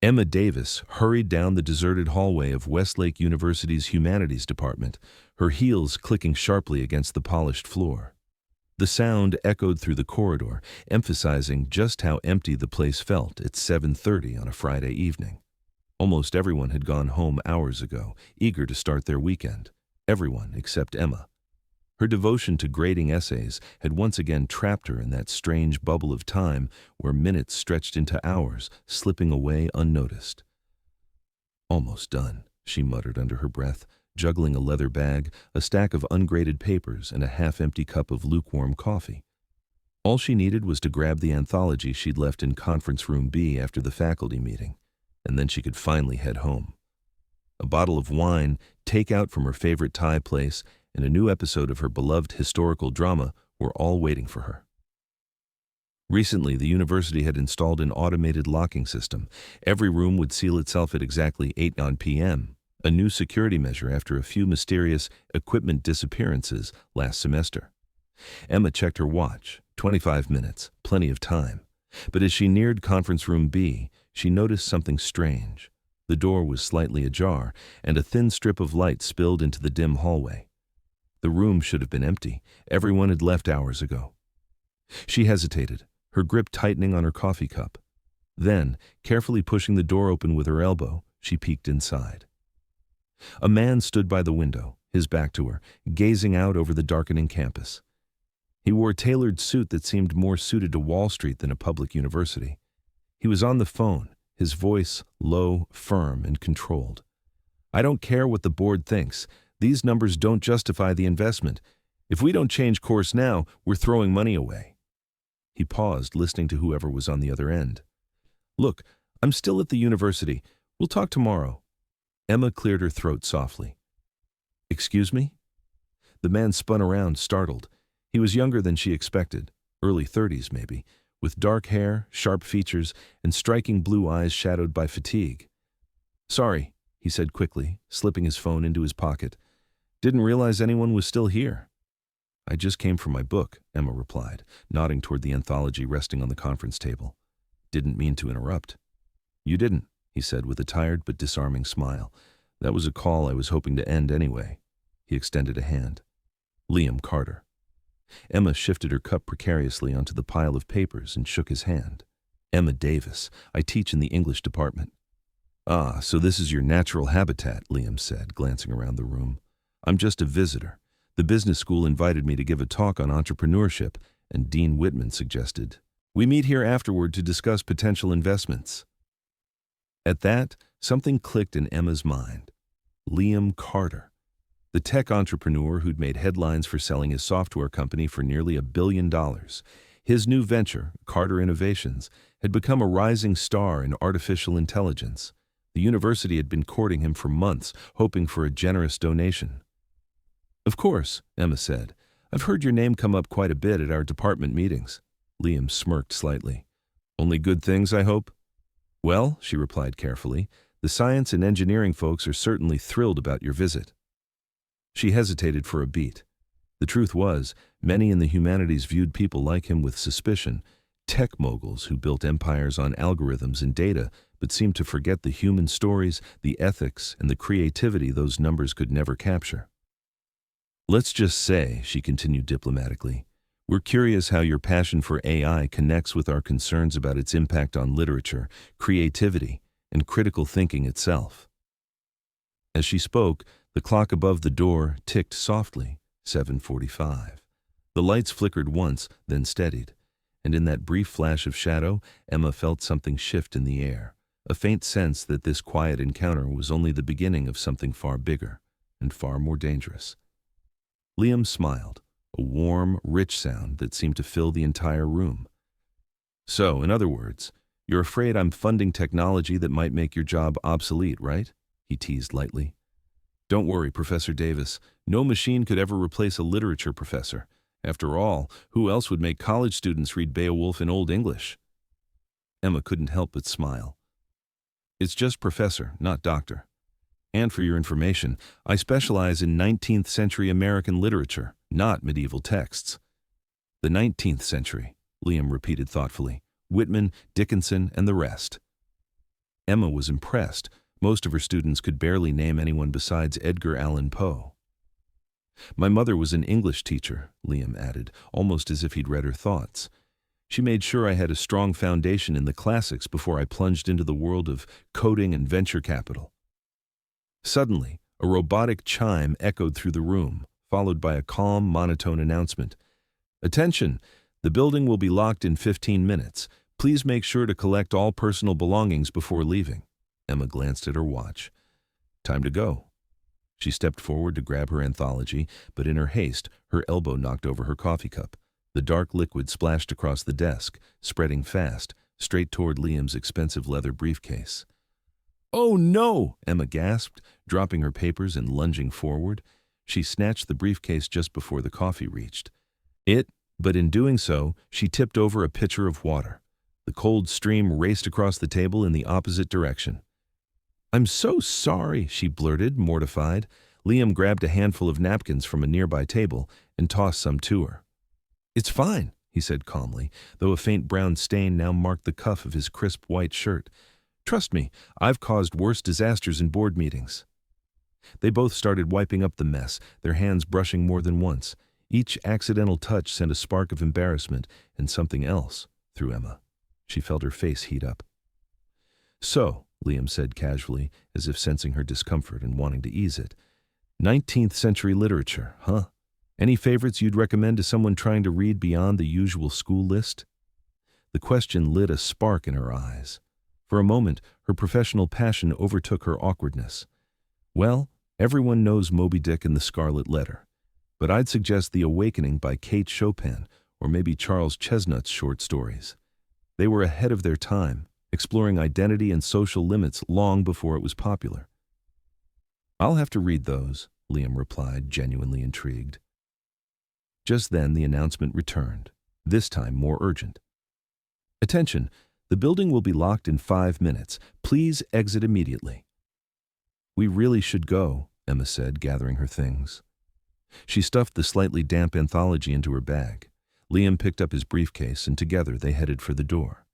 Emma Davis hurried down the deserted hallway of Westlake University's Humanities Department, her heels clicking sharply against the polished floor. The sound echoed through the corridor, emphasizing just how empty the place felt at 7:30 on a Friday evening. Almost everyone had gone home hours ago, eager to start their weekend. Everyone except Emma. Her devotion to grading essays had once again trapped her in that strange bubble of time where minutes stretched into hours, slipping away unnoticed. "Almost done," she muttered under her breath, juggling a leather bag, a stack of ungraded papers, and a half-empty cup of lukewarm coffee. All she needed was to grab the anthology she'd left in Conference Room B after the faculty meeting, and then she could finally head home. A bottle of wine, takeout from her favorite Thai place, and a new episode of her beloved historical drama were all waiting for her. Recently, the university had installed an automated locking system. Every room would seal itself at exactly 8 p.m., a new security measure after a few mysterious equipment disappearances last semester. Emma checked her watch. 25 minutes, plenty of time. But as she neared Conference Room B, she noticed something strange. The door was slightly ajar, and a thin strip of light spilled into the dim hallway. The room should have been empty. Everyone had left hours ago. She hesitated, her grip tightening on her coffee cup. Then, carefully pushing the door open with her elbow, she peeked inside. A man stood by the window, his back to her, gazing out over the darkening campus. He wore a tailored suit that seemed more suited to Wall Street than a public university. He was on the phone, his voice low, firm, and controlled. "I don't care what the board thinks. These numbers don't justify the investment. If we don't change course now, we're throwing money away." He paused, listening to whoever was on the other end. "Look, I'm still at the university. We'll talk tomorrow." Emma cleared her throat softly. "Excuse me?" The man spun around, startled. He was younger than she expected, early 30s maybe, with dark hair, sharp features, and striking blue eyes shadowed by fatigue. "Sorry," he said quickly, slipping his phone into his pocket. "Didn't realize anyone was still here." "I just came for my book," Emma replied, nodding toward the anthology resting on the conference table. "Didn't mean to interrupt." "You didn't," he said with a tired but disarming smile. "That was a call I was hoping to end anyway." He extended a hand. "Liam Carter." Emma shifted her cup precariously onto the pile of papers and shook his hand. "Emma Davis. I teach in the English department." "Ah, so this is your natural habitat," Liam said, glancing around the room. "I'm just a visitor. The business school invited me to give a talk on entrepreneurship, and Dean Whitman suggested we meet here afterward to discuss potential investments." At that, something clicked in Emma's mind. Liam Carter, the tech entrepreneur who'd made headlines for selling his software company for nearly $1 billion. His new venture, Carter Innovations, had become a rising star in artificial intelligence. The university had been courting him for months, hoping for a generous donation. "Of course," Emma said. "I've heard your name come up quite a bit at our department meetings." Liam smirked slightly. "Only good things, I hope?" "Well," she replied carefully, "the science and engineering folks are certainly thrilled about your visit." She hesitated for a beat. The truth was, many in the humanities viewed people like him with suspicion, tech moguls who built empires on algorithms and data, but seemed to forget the human stories, the ethics, and the creativity those numbers could never capture. "Let's just say," she continued diplomatically, "we're curious how your passion for AI connects with our concerns about its impact on literature, creativity, and critical thinking itself." As she spoke, the clock above the door ticked softly, 7:45. The lights flickered once, then steadied, and in that brief flash of shadow, Emma felt something shift in the air, a faint sense that this quiet encounter was only the beginning of something far bigger and far more dangerous. Liam smiled, a warm, rich sound that seemed to fill the entire room. "So, in other words, you're afraid I'm funding technology that might make your job obsolete, right?" he teased lightly. "Don't worry, Professor Davis. No machine could ever replace a literature professor. After all, who else would make college students read Beowulf in Old English?" Emma couldn't help but smile. "It's just professor, not doctor. And for your information, I specialize in 19th century American literature, not medieval texts." "The 19th century," Liam repeated thoughtfully. "Whitman, Dickinson, and the rest." Emma was impressed. Most of her students could barely name anyone besides Edgar Allan Poe. My mother was an English teacher, Liam added, almost as if he'd read her thoughts. She made sure I had a strong foundation in the classics before I plunged into the world of coding and venture capital. Suddenly, a robotic chime echoed through the room, followed by a calm, monotone announcement. Attention! The building will be locked in 15 minutes. Please make sure to collect all personal belongings before leaving. Emma glanced at her watch. Time to go. She stepped forward to grab her anthology, but in her haste, her elbow knocked over her coffee cup. The dark liquid splashed across the desk, spreading fast, straight toward Liam's expensive leather briefcase. "Oh no!" Emma gasped, dropping her papers and lunging forward. She snatched the briefcase just before the coffee reached it, but in doing so, she tipped over a pitcher of water. The cold stream raced across the table in the opposite direction. "I'm so sorry," she blurted, mortified. Liam grabbed a handful of napkins from a nearby table and tossed some to her. "It's fine," he said calmly, though a faint brown stain now marked the cuff of his crisp white shirt. "Trust me, I've caused worse disasters in board meetings." They both started wiping up the mess, their hands brushing more than once. Each accidental touch sent a spark of embarrassment and something else through Emma. She felt her face heat up. "So," Liam said casually, as if sensing her discomfort and wanting to ease it, 19th century literature, huh? Any favorites you'd recommend to someone trying to read beyond the usual school list?" The question lit a spark in her eyes. For a moment, her professional passion overtook her awkwardness. "Well, everyone knows Moby Dick and the Scarlet Letter, but I'd suggest The Awakening by Kate Chopin, or maybe Charles Chesnutt's short stories. They were ahead of their time, exploring identity and social limits long before it was popular." "I'll have to read those," Liam replied, genuinely intrigued. Just then the announcement returned, this time more urgent. "Attention, the building will be locked in 5 minutes. Please exit immediately." "We really should go," Emma said, gathering her things. She stuffed the slightly damp anthology into her bag. Liam picked up his briefcase, and together they headed for the door.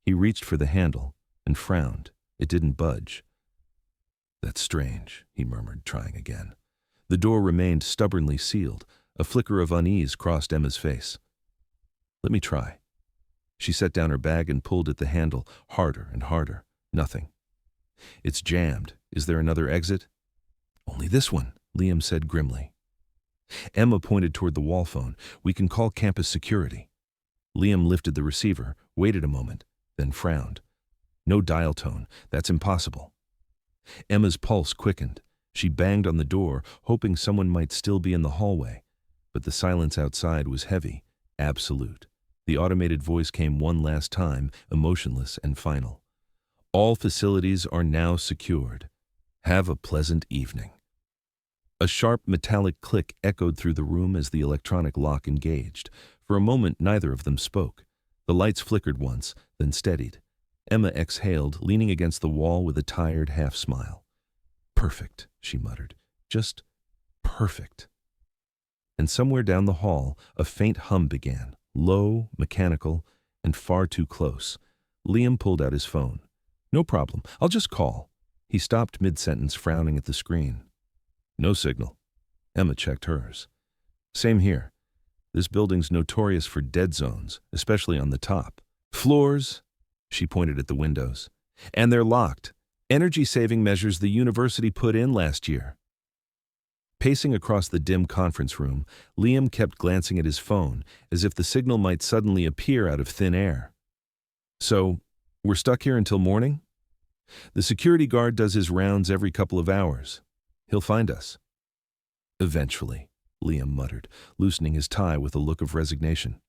He reached for the handle and frowned. It didn't budge. "That's strange," he murmured, trying again. The door remained stubbornly sealed. A flicker of unease crossed Emma's face. "Let me try." She set down her bag and pulled at the handle, harder and harder. Nothing. "It's jammed. Is there another exit?" "Only this one," Liam said grimly. Emma pointed toward the wall phone. "We can call campus security." Liam lifted the receiver, waited a moment, then frowned. "No dial tone. That's impossible." Emma's pulse quickened. She banged on the door, hoping someone might still be in the hallway. But the silence outside was heavy, absolute. The automated voice came one last time, emotionless and final. "All facilities are now secured. Have a pleasant evening." A sharp metallic click echoed through the room as the electronic lock engaged. For a moment, neither of them spoke. The lights flickered once, then steadied. Emma exhaled, leaning against the wall with a tired half-smile. "Perfect," she muttered. "Just perfect." And somewhere down the hall, a faint hum began, low, mechanical, and far too close. Liam pulled out his phone. "No problem. I'll just call." He stopped mid-sentence, frowning at the screen. "No signal." Emma checked hers. "Same here. This building's notorious for dead zones, especially on the top floors." She pointed at the windows. "And they're locked. Energy-saving measures the university put in last year." Pacing across the dim conference room, Liam kept glancing at his phone, as if the signal might suddenly appear out of thin air. "So, we're stuck here until morning?" "The security guard does his rounds every couple of hours. He'll find us." "Eventually," Liam muttered, loosening his tie with a look of resignation.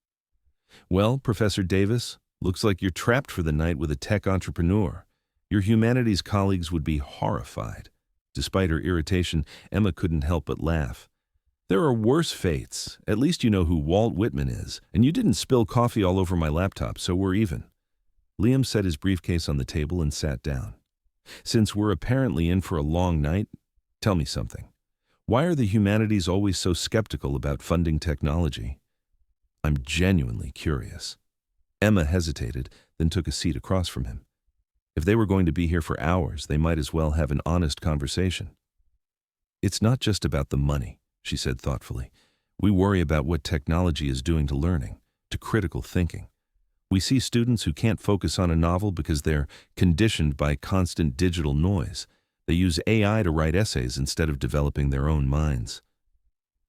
"Well, Professor Davis, looks like you're trapped for the night with a tech entrepreneur. Your humanities colleagues would be horrified." Despite her irritation, Emma couldn't help but laugh. "There are worse fates. At least you know who Walt Whitman is, and you didn't spill coffee all over my laptop, so we're even." Liam set his briefcase on the table and sat down. "Since we're apparently in for a long night, tell me something. Why are the humanities always so skeptical about funding technology?" "I'm genuinely curious." Emma hesitated, then took a seat across from him. If they were going to be here for hours, they might as well have an honest conversation. It's not just about the money, she said thoughtfully. We worry about what technology is doing to learning, to critical thinking. We see students who can't focus on a novel because they're conditioned by constant digital noise. They use AI to write essays instead of developing their own minds.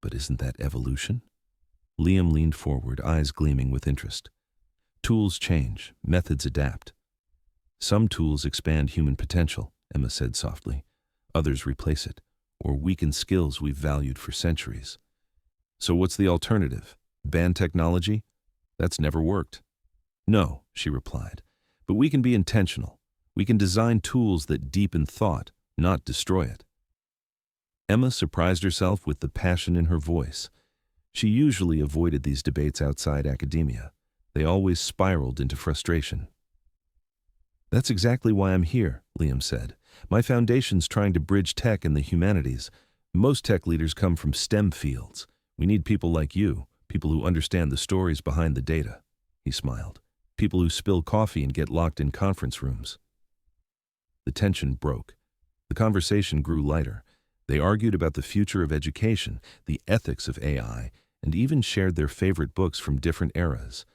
But isn't that evolution? Liam leaned forward, eyes gleaming with interest. Tools change, methods adapt. Some tools expand human potential, Emma said softly. Others replace it, or weaken skills we've valued for centuries. So what's the alternative? Ban technology? That's never worked. No, she replied, but we can be intentional. We can design tools that deepen thought, not destroy it. Emma surprised herself with the passion in her voice. She usually avoided these debates outside academia. They always spiraled into frustration. That's exactly why I'm here, Liam said. My foundation's trying to bridge tech and the humanities. Most tech leaders come from STEM fields. We need people like you, people who understand the stories behind the data. He smiled. People who spill coffee and get locked in conference rooms. The tension broke. The conversation grew lighter. They argued about the future of education, the ethics of AI, and even shared their favorite books from different eras.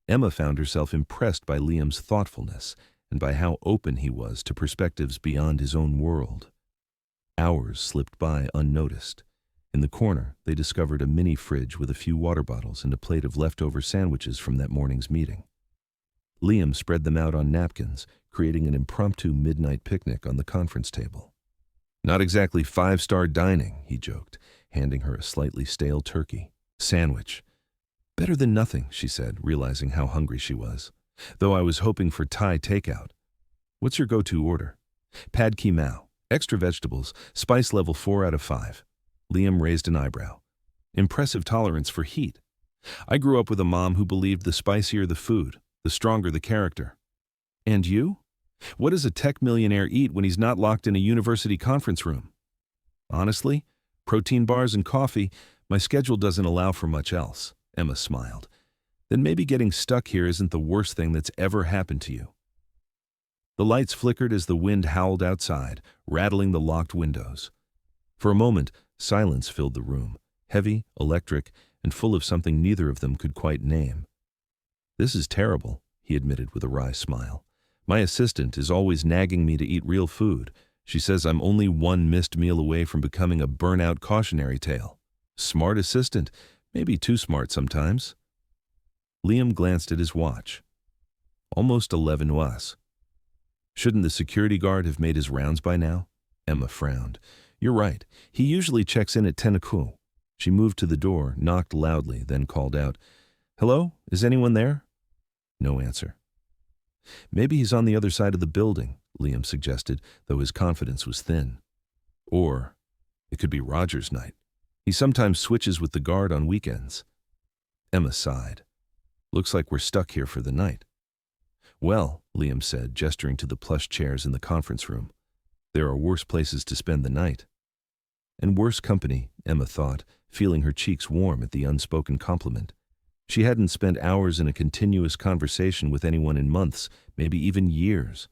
Emma found herself impressed by Liam's thoughtfulness and by how open he was to perspectives beyond his own world. Hours slipped by unnoticed. In the corner, they discovered a mini fridge with a few water bottles and a plate of leftover sandwiches from that morning's meeting. Liam spread them out on napkins, creating an impromptu midnight picnic on the conference table. Not exactly five-star dining, he joked, handing her a slightly stale turkey sandwich. Better than nothing, she said, realizing how hungry she was. Though I was hoping for Thai takeout. What's your go-to order? Pad Ki Mao, extra vegetables, spice level 4 out of 5. Liam raised an eyebrow. Impressive tolerance for heat. I grew up with a mom who believed the spicier the food, the stronger the character. And you? What does a tech millionaire eat when he's not locked in a university conference room? Honestly, protein bars and coffee, my schedule doesn't allow for much else, Emma smiled. Then maybe getting stuck here isn't the worst thing that's ever happened to you. The lights flickered as the wind howled outside, rattling the locked windows. For a moment, silence filled the room, heavy, electric, and full of something neither of them could quite name. This is terrible, he admitted with a wry smile. My assistant is always nagging me to eat real food. She says I'm only one missed meal away from becoming a burnout cautionary tale. Smart assistant, maybe too smart sometimes. Liam glanced at his watch. Almost 11 was. Shouldn't the security guard have made his rounds by now? Emma frowned. You're right. He usually checks in at 10 o'clock. She moved to the door, knocked loudly, then called out, Hello? Is anyone there? No answer. Maybe he's on the other side of the building, Liam suggested, though his confidence was thin. Or it could be Roger's night. He sometimes switches with the guard on weekends. Emma sighed. Looks like we're stuck here for the night. Well, Liam said, gesturing to the plush chairs in the conference room, there are worse places to spend the night. And worse company, Emma thought, feeling her cheeks warm at the unspoken compliment. She hadn't spent hours in a continuous conversation with anyone in months, maybe even years.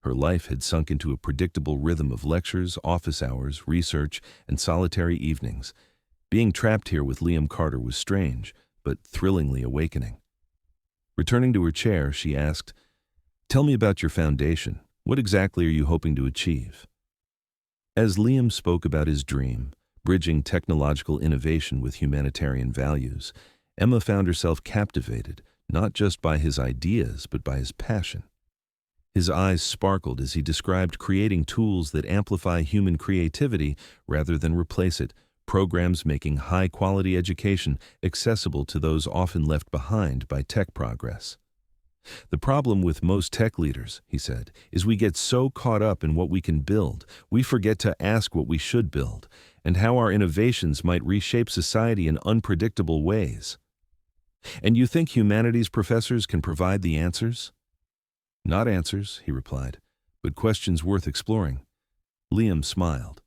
Her life had sunk into a predictable rhythm of lectures, office hours, research, and solitary evenings. Being trapped here with Liam Carter was strange, but thrillingly awakening. Returning to her chair, she asked, Tell me about your foundation. What exactly are you hoping to achieve? As Liam spoke about his dream, bridging technological innovation with humanitarian values, Emma found herself captivated, not just by his ideas, but by his passion. His eyes sparkled as he described creating tools that amplify human creativity rather than replace it, programs making high-quality education accessible to those often left behind by tech progress. The problem with most tech leaders, he said, is we get so caught up in what we can build, we forget to ask what we should build, and how our innovations might reshape society in unpredictable ways. And you think humanities professors can provide the answers? Not answers, he replied, but questions worth exploring. Liam smiled.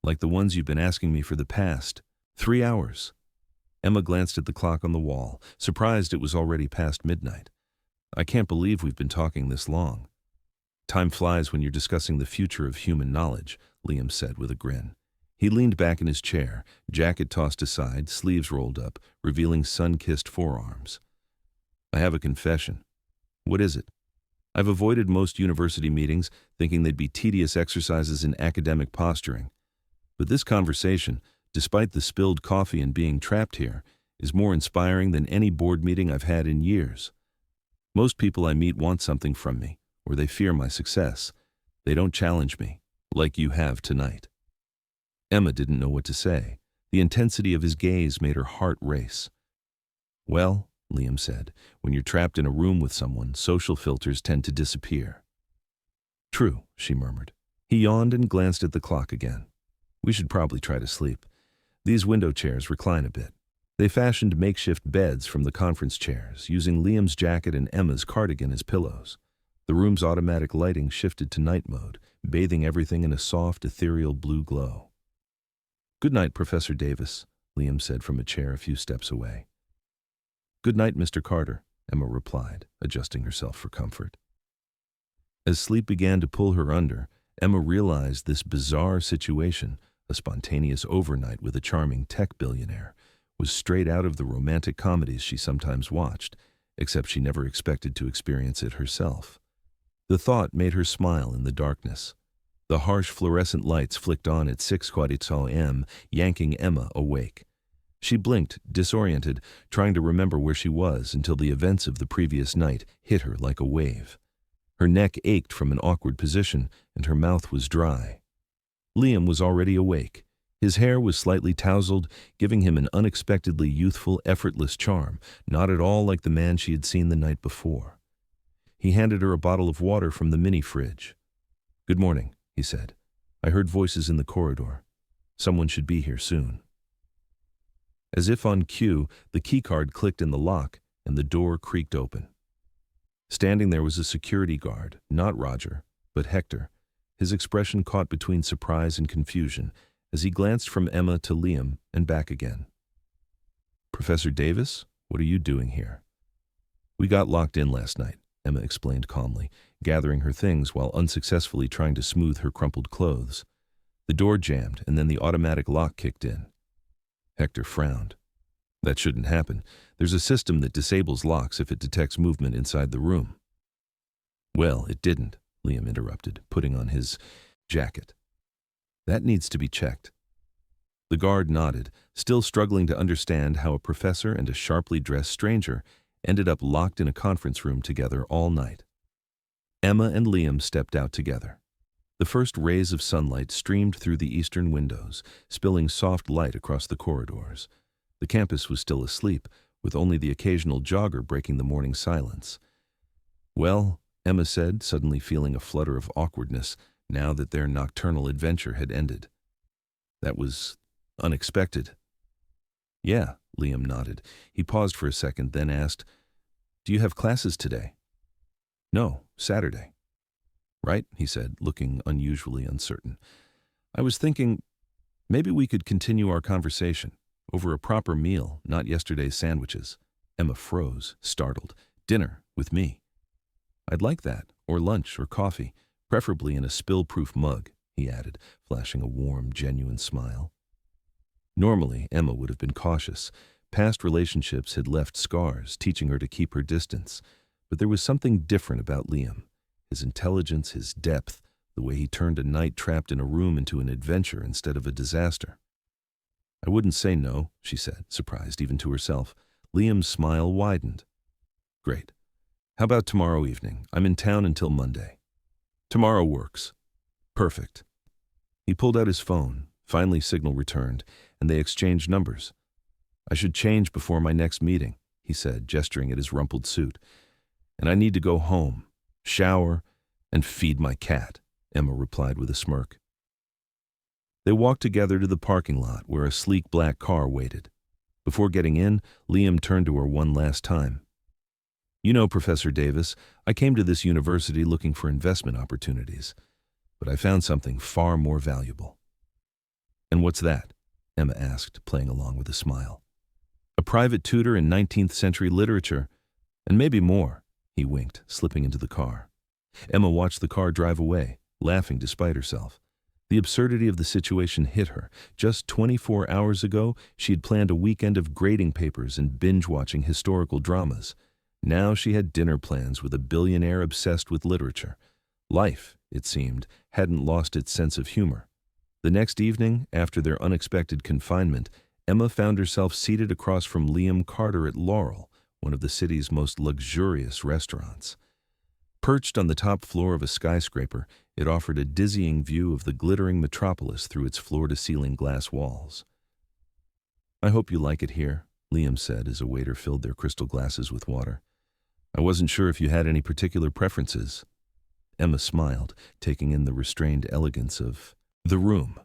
Like the ones you've been asking me for the past 3 hours. Emma glanced at the clock on the wall, surprised it was already past midnight. I can't believe we've been talking this long. Time flies when you're discussing the future of human knowledge, Liam said with a grin. He leaned back in his chair, jacket tossed aside, sleeves rolled up, revealing sun-kissed forearms. I have a confession. What is it? I've avoided most university meetings, thinking they'd be tedious exercises in academic posturing. But this conversation, despite the spilled coffee and being trapped here, is more inspiring than any board meeting I've had in years. Most people I meet want something from me, or they fear my success. They don't challenge me, like you have tonight. Emma didn't know what to say. The intensity of his gaze made her heart race. Well, Liam said, when you're trapped in a room with someone, social filters tend to disappear. True, she murmured. He yawned and glanced at the clock again. We should probably try to sleep. These window chairs recline a bit. They fashioned makeshift beds from the conference chairs, using Liam's jacket and Emma's cardigan as pillows. The room's automatic lighting shifted to night mode, bathing everything in a soft, ethereal blue glow. Good night, Professor Davis, Liam said from a chair a few steps away. Good night, Mr. Carter, Emma replied, adjusting herself for comfort. As sleep began to pull her under, Emma realized this bizarre situation, a spontaneous overnight with a charming tech billionaire, was straight out of the romantic comedies she sometimes watched, except she never expected to experience it herself. The thought made her smile in the darkness. The harsh fluorescent lights flicked on at 6:15 a.m., yanking Emma awake. She blinked, disoriented, trying to remember where she was until the events of the previous night hit her like a wave. Her neck ached from an awkward position, and her mouth was dry. Liam was already awake. His hair was slightly tousled, giving him an unexpectedly youthful, effortless charm, not at all like the man she had seen the night before. He handed her a bottle of water from the mini-fridge. Good morning, he said. I heard voices in the corridor. Someone should be here soon. As if on cue, the keycard clicked in the lock, and the door creaked open. Standing there was a security guard, not Roger, but Hector, his expression caught between surprise and confusion, as he glanced from Emma to Liam and back again. Professor Davis, what are you doing here? We got locked in last night, Emma explained calmly, gathering her things while unsuccessfully trying to smooth her crumpled clothes. The door jammed, and then the automatic lock kicked in. Hector frowned. That shouldn't happen. There's a system that disables locks if it detects movement inside the room. Well, it didn't, Liam interrupted, putting on his jacket. That needs to be checked. The guard nodded, still struggling to understand how a professor and a sharply dressed stranger ended up locked in a conference room together all night. Emma and Liam stepped out together. The first rays of sunlight streamed through the eastern windows, spilling soft light across the corridors. The campus was still asleep, with only the occasional jogger breaking the morning silence. Well, Emma said, suddenly feeling a flutter of awkwardness now that their nocturnal adventure had ended. That was unexpected. Yeah, Liam nodded. He paused for a second, then asked, Do you have classes today? No, Saturday. Right, he said, looking unusually uncertain. I was thinking, maybe we could continue our conversation over a proper meal, not yesterday's sandwiches. Emma froze, startled. Dinner, with me. I'd like that, or lunch, or coffee, preferably in a spill-proof mug, he added, flashing a warm, genuine smile. Normally, Emma would have been cautious. Past relationships had left scars, teaching her to keep her distance. But there was something different about Liam. His intelligence, his depth, the way he turned a night trapped in a room into an adventure instead of a disaster. I wouldn't say no, she said, surprised even to herself. Liam's smile widened. Great. How about tomorrow evening? I'm in town until Monday. Tomorrow works. Perfect. He pulled out his phone. Finally, signal returned, and they exchanged numbers. I should change before my next meeting, he said, gesturing at his rumpled suit. And I need to go home, shower, and feed my cat, Emma replied with a smirk. They walked together to the parking lot where a sleek black car waited. Before getting in, Liam turned to her one last time. You know, Professor Davis, I came to this university looking for investment opportunities, but I found something far more valuable. And what's that? Emma asked, playing along with a smile. A private tutor in 19th century literature, and maybe more, he winked, slipping into the car. Emma watched the car drive away, laughing despite herself. The absurdity of the situation hit her. Just 24 hours ago, she had planned a weekend of grading papers and binge-watching historical dramas. Now she had dinner plans with a billionaire obsessed with literature. Life, it seemed, hadn't lost its sense of humor. The next evening, after their unexpected confinement, Emma found herself seated across from Liam Carter at Laurel, one of the city's most luxurious restaurants. Perched on the top floor of a skyscraper, it offered a dizzying view of the glittering metropolis through its floor-to-ceiling glass walls. "I hope you like it here," Liam said as a waiter filled their crystal glasses with water. "I wasn't sure if you had any particular preferences." Emma smiled, taking in the restrained elegance of the room.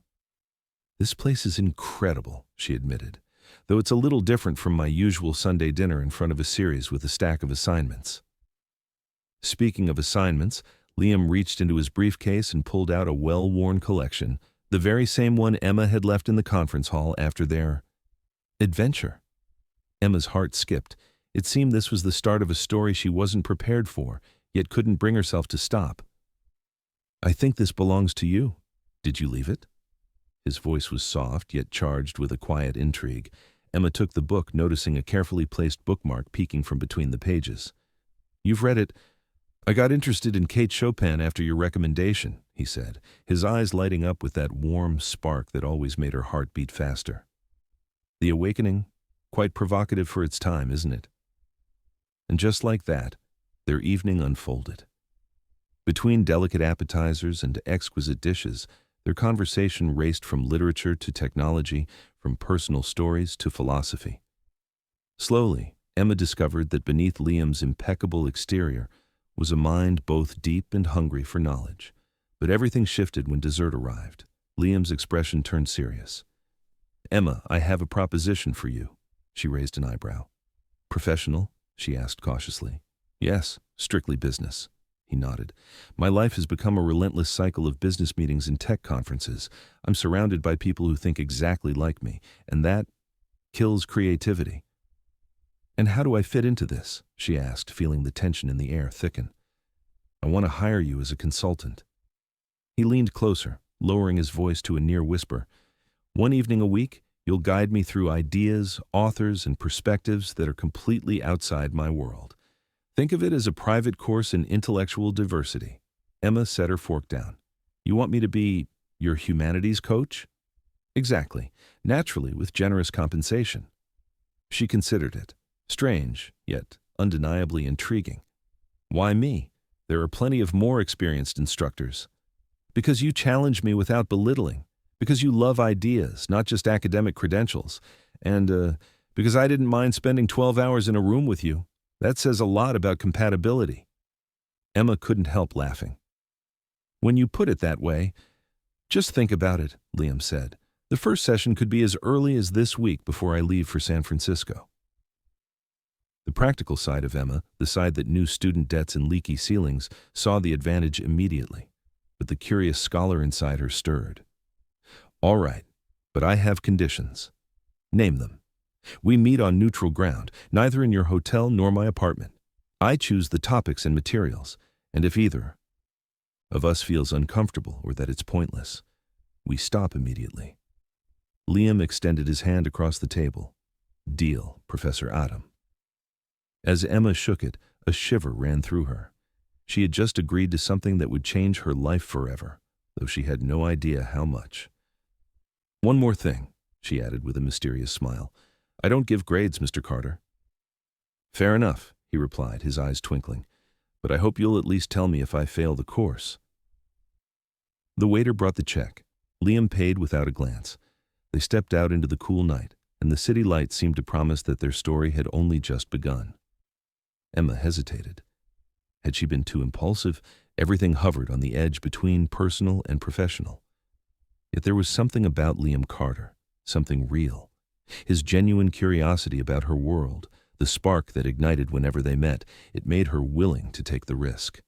"This place is incredible," she admitted, "though it's a little different from my usual Sunday dinner in front of a series with a stack of assignments." Speaking of assignments, Liam reached into his briefcase and pulled out a well-worn collection, the very same one Emma had left in the conference hall after their adventure. Emma's heart skipped. It seemed this was the start of a story she wasn't prepared for, yet couldn't bring herself to stop. "I think this belongs to you. Did you leave it?" His voice was soft, yet charged with a quiet intrigue. Emma took the book, noticing a carefully placed bookmark peeking from between the pages. "You've read it. I got interested in Kate Chopin after your recommendation," he said, his eyes lighting up with that warm spark that always made her heart beat faster. "The Awakening? Quite provocative for its time, isn't it?" And just like that, their evening unfolded. Between delicate appetizers and exquisite dishes, their conversation raced from literature to technology, from personal stories to philosophy. Slowly, Emma discovered that beneath Liam's impeccable exterior was a mind both deep and hungry for knowledge. But everything shifted when dessert arrived. Liam's expression turned serious. "Emma, I have a proposition for you." She raised an eyebrow. "Professional?" she asked cautiously. "Yes, strictly business." He nodded. "My life has become a relentless cycle of business meetings and tech conferences. I'm surrounded by people who think exactly like me, and that kills creativity." "And how do I fit into this?" she asked, feeling the tension in the air thicken. "I want to hire you as a consultant." He leaned closer, lowering his voice to a near whisper. "One evening a week, you'll guide me through ideas, authors, and perspectives that are completely outside my world. Think of it as a private course in intellectual diversity." Emma set her fork down. "You want me to be your humanities coach?" "Exactly. Naturally, with generous compensation." She considered it. Strange, yet undeniably intriguing. "Why me? There are plenty of more experienced instructors." "Because you challenge me without belittling. Because you love ideas, not just academic credentials. And because I didn't mind spending 12 hours in a room with you. That says a lot about compatibility." Emma couldn't help laughing. "When you put it that way, just think about it," Liam said. "The first session could be as early as this week before I leave for San Francisco." The practical side of Emma, the side that knew student debts and leaky ceilings, saw the advantage immediately. But the curious scholar inside her stirred. "All right, but I have conditions." "Name them." "We meet on neutral ground, neither in your hotel nor my apartment. I choose the topics and materials, and if either of us feels uncomfortable or that it's pointless, we stop immediately." Liam extended his hand across the table. "Deal, Professor Adam." As Emma shook it, a shiver ran through her. She had just agreed to something that would change her life forever, though she had no idea how much. "One more thing," she added with a mysterious smile. "I don't give grades, Mr. Carter." "Fair enough," he replied, his eyes twinkling. "But I hope you'll at least tell me if I fail the course." The waiter brought the check. Liam paid without a glance. They stepped out into the cool night, and the city lights seemed to promise that their story had only just begun. Emma hesitated. Had she been too impulsive? Everything hovered on the edge between personal and professional. Yet there was something about Liam Carter, something real. His genuine curiosity about her world, the spark that ignited whenever they met, it made her willing to take the risk.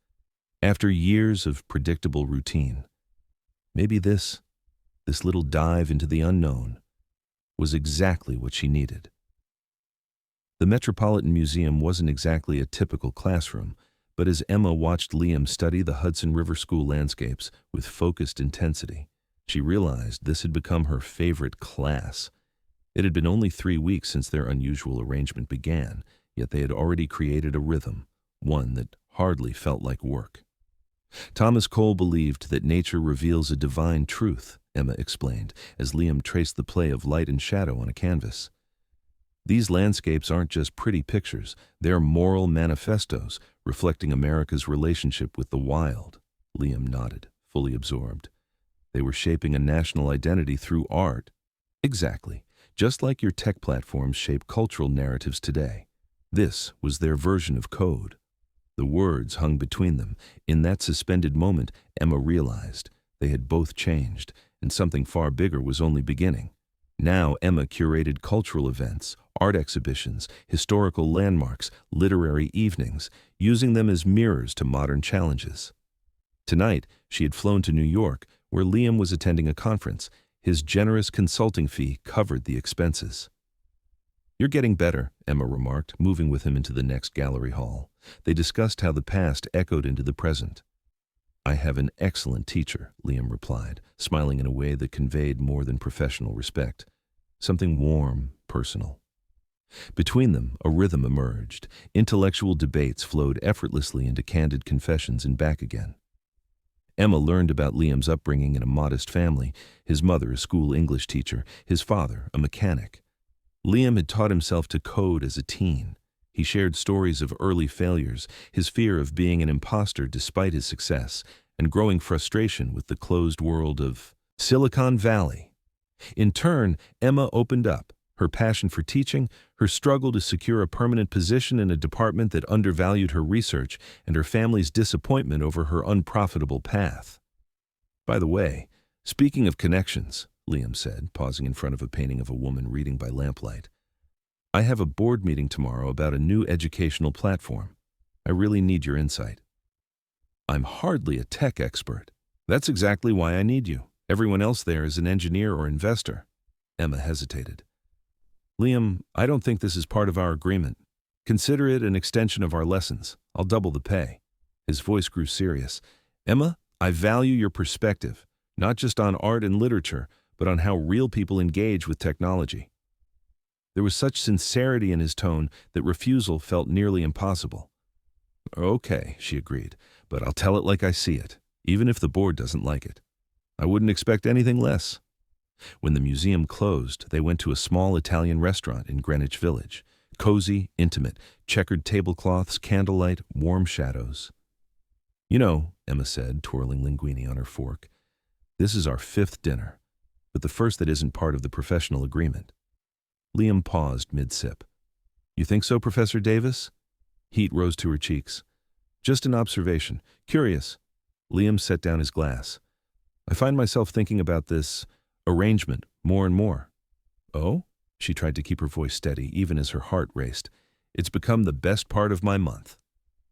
After years of predictable routine, maybe this little dive into the unknown, was exactly what she needed. The Metropolitan Museum wasn't exactly a typical classroom, But as Emma watched Liam study the Hudson River School landscapes with focused intensity, she realized this had become her favorite class. It had been only 3 weeks since their unusual arrangement began, yet they had already created a rhythm, one that hardly felt like work. Thomas Cole believed that nature reveals a divine truth, Emma explained, as Liam traced the play of light and shadow on a canvas. These landscapes aren't just pretty pictures, they're moral manifestos reflecting America's relationship with the wild. Liam nodded, fully absorbed. They were shaping a national identity through art. Exactly, just like your tech platforms shape cultural narratives today. This was their version of code. The words hung between them. In that suspended moment, Emma realized they had both changed, and something far bigger was only beginning. Now Emma curated cultural events, art exhibitions, historical landmarks, literary evenings, using them as mirrors to modern challenges. Tonight, she had flown to New York, where Liam was attending a conference. His generous consulting fee covered the expenses. "You're getting better," Emma remarked, moving with him into the next gallery hall. They discussed how the past echoed into the present. "I have an excellent teacher," Liam replied, smiling in a way that conveyed more than professional respect. Something warm, personal. Between them, a rhythm emerged. Intellectual debates flowed effortlessly into candid confessions and back again. Emma learned about Liam's upbringing in a modest family, his mother a school English teacher, his father a mechanic. Liam had taught himself to code as a teen. He shared stories of early failures, his fear of being an imposter despite his success, and growing frustration with the closed world of Silicon Valley. In turn, Emma opened up, her passion for teaching, her struggle to secure a permanent position in a department that undervalued her research, and her family's disappointment over her unprofitable path. "By the way, speaking of connections," Liam said, pausing in front of a painting of a woman reading by lamplight, "I have a board meeting tomorrow about a new educational platform. I really need your insight." "I'm hardly a tech expert." "That's exactly why I need you. Everyone else there is an engineer or investor." Emma hesitated. "Liam, I don't think this is part of our agreement. Consider it an extension of our lessons. I'll double the pay." His voice grew serious. "Emma, I value your perspective, not just on art and literature, but on how real people engage with technology." There was such sincerity in his tone that refusal felt nearly impossible. "Okay," she agreed, "but I'll tell it like I see it, even if the board doesn't like it. I wouldn't expect anything less." When the museum closed, they went to a small Italian restaurant in Greenwich Village. Cozy, intimate, checkered tablecloths, candlelight, warm shadows. "You know," Emma said, twirling linguine on her fork, "this is our 5th dinner, but the first that isn't part of the professional agreement." Liam paused mid-sip. "You think so, Professor Davis?" Heat rose to her cheeks. "Just an observation. Curious." Liam set down his glass. "I find myself thinking about this arrangement more and more." "Oh?" She tried to keep her voice steady, even as her heart raced. "It's become the best part of my month.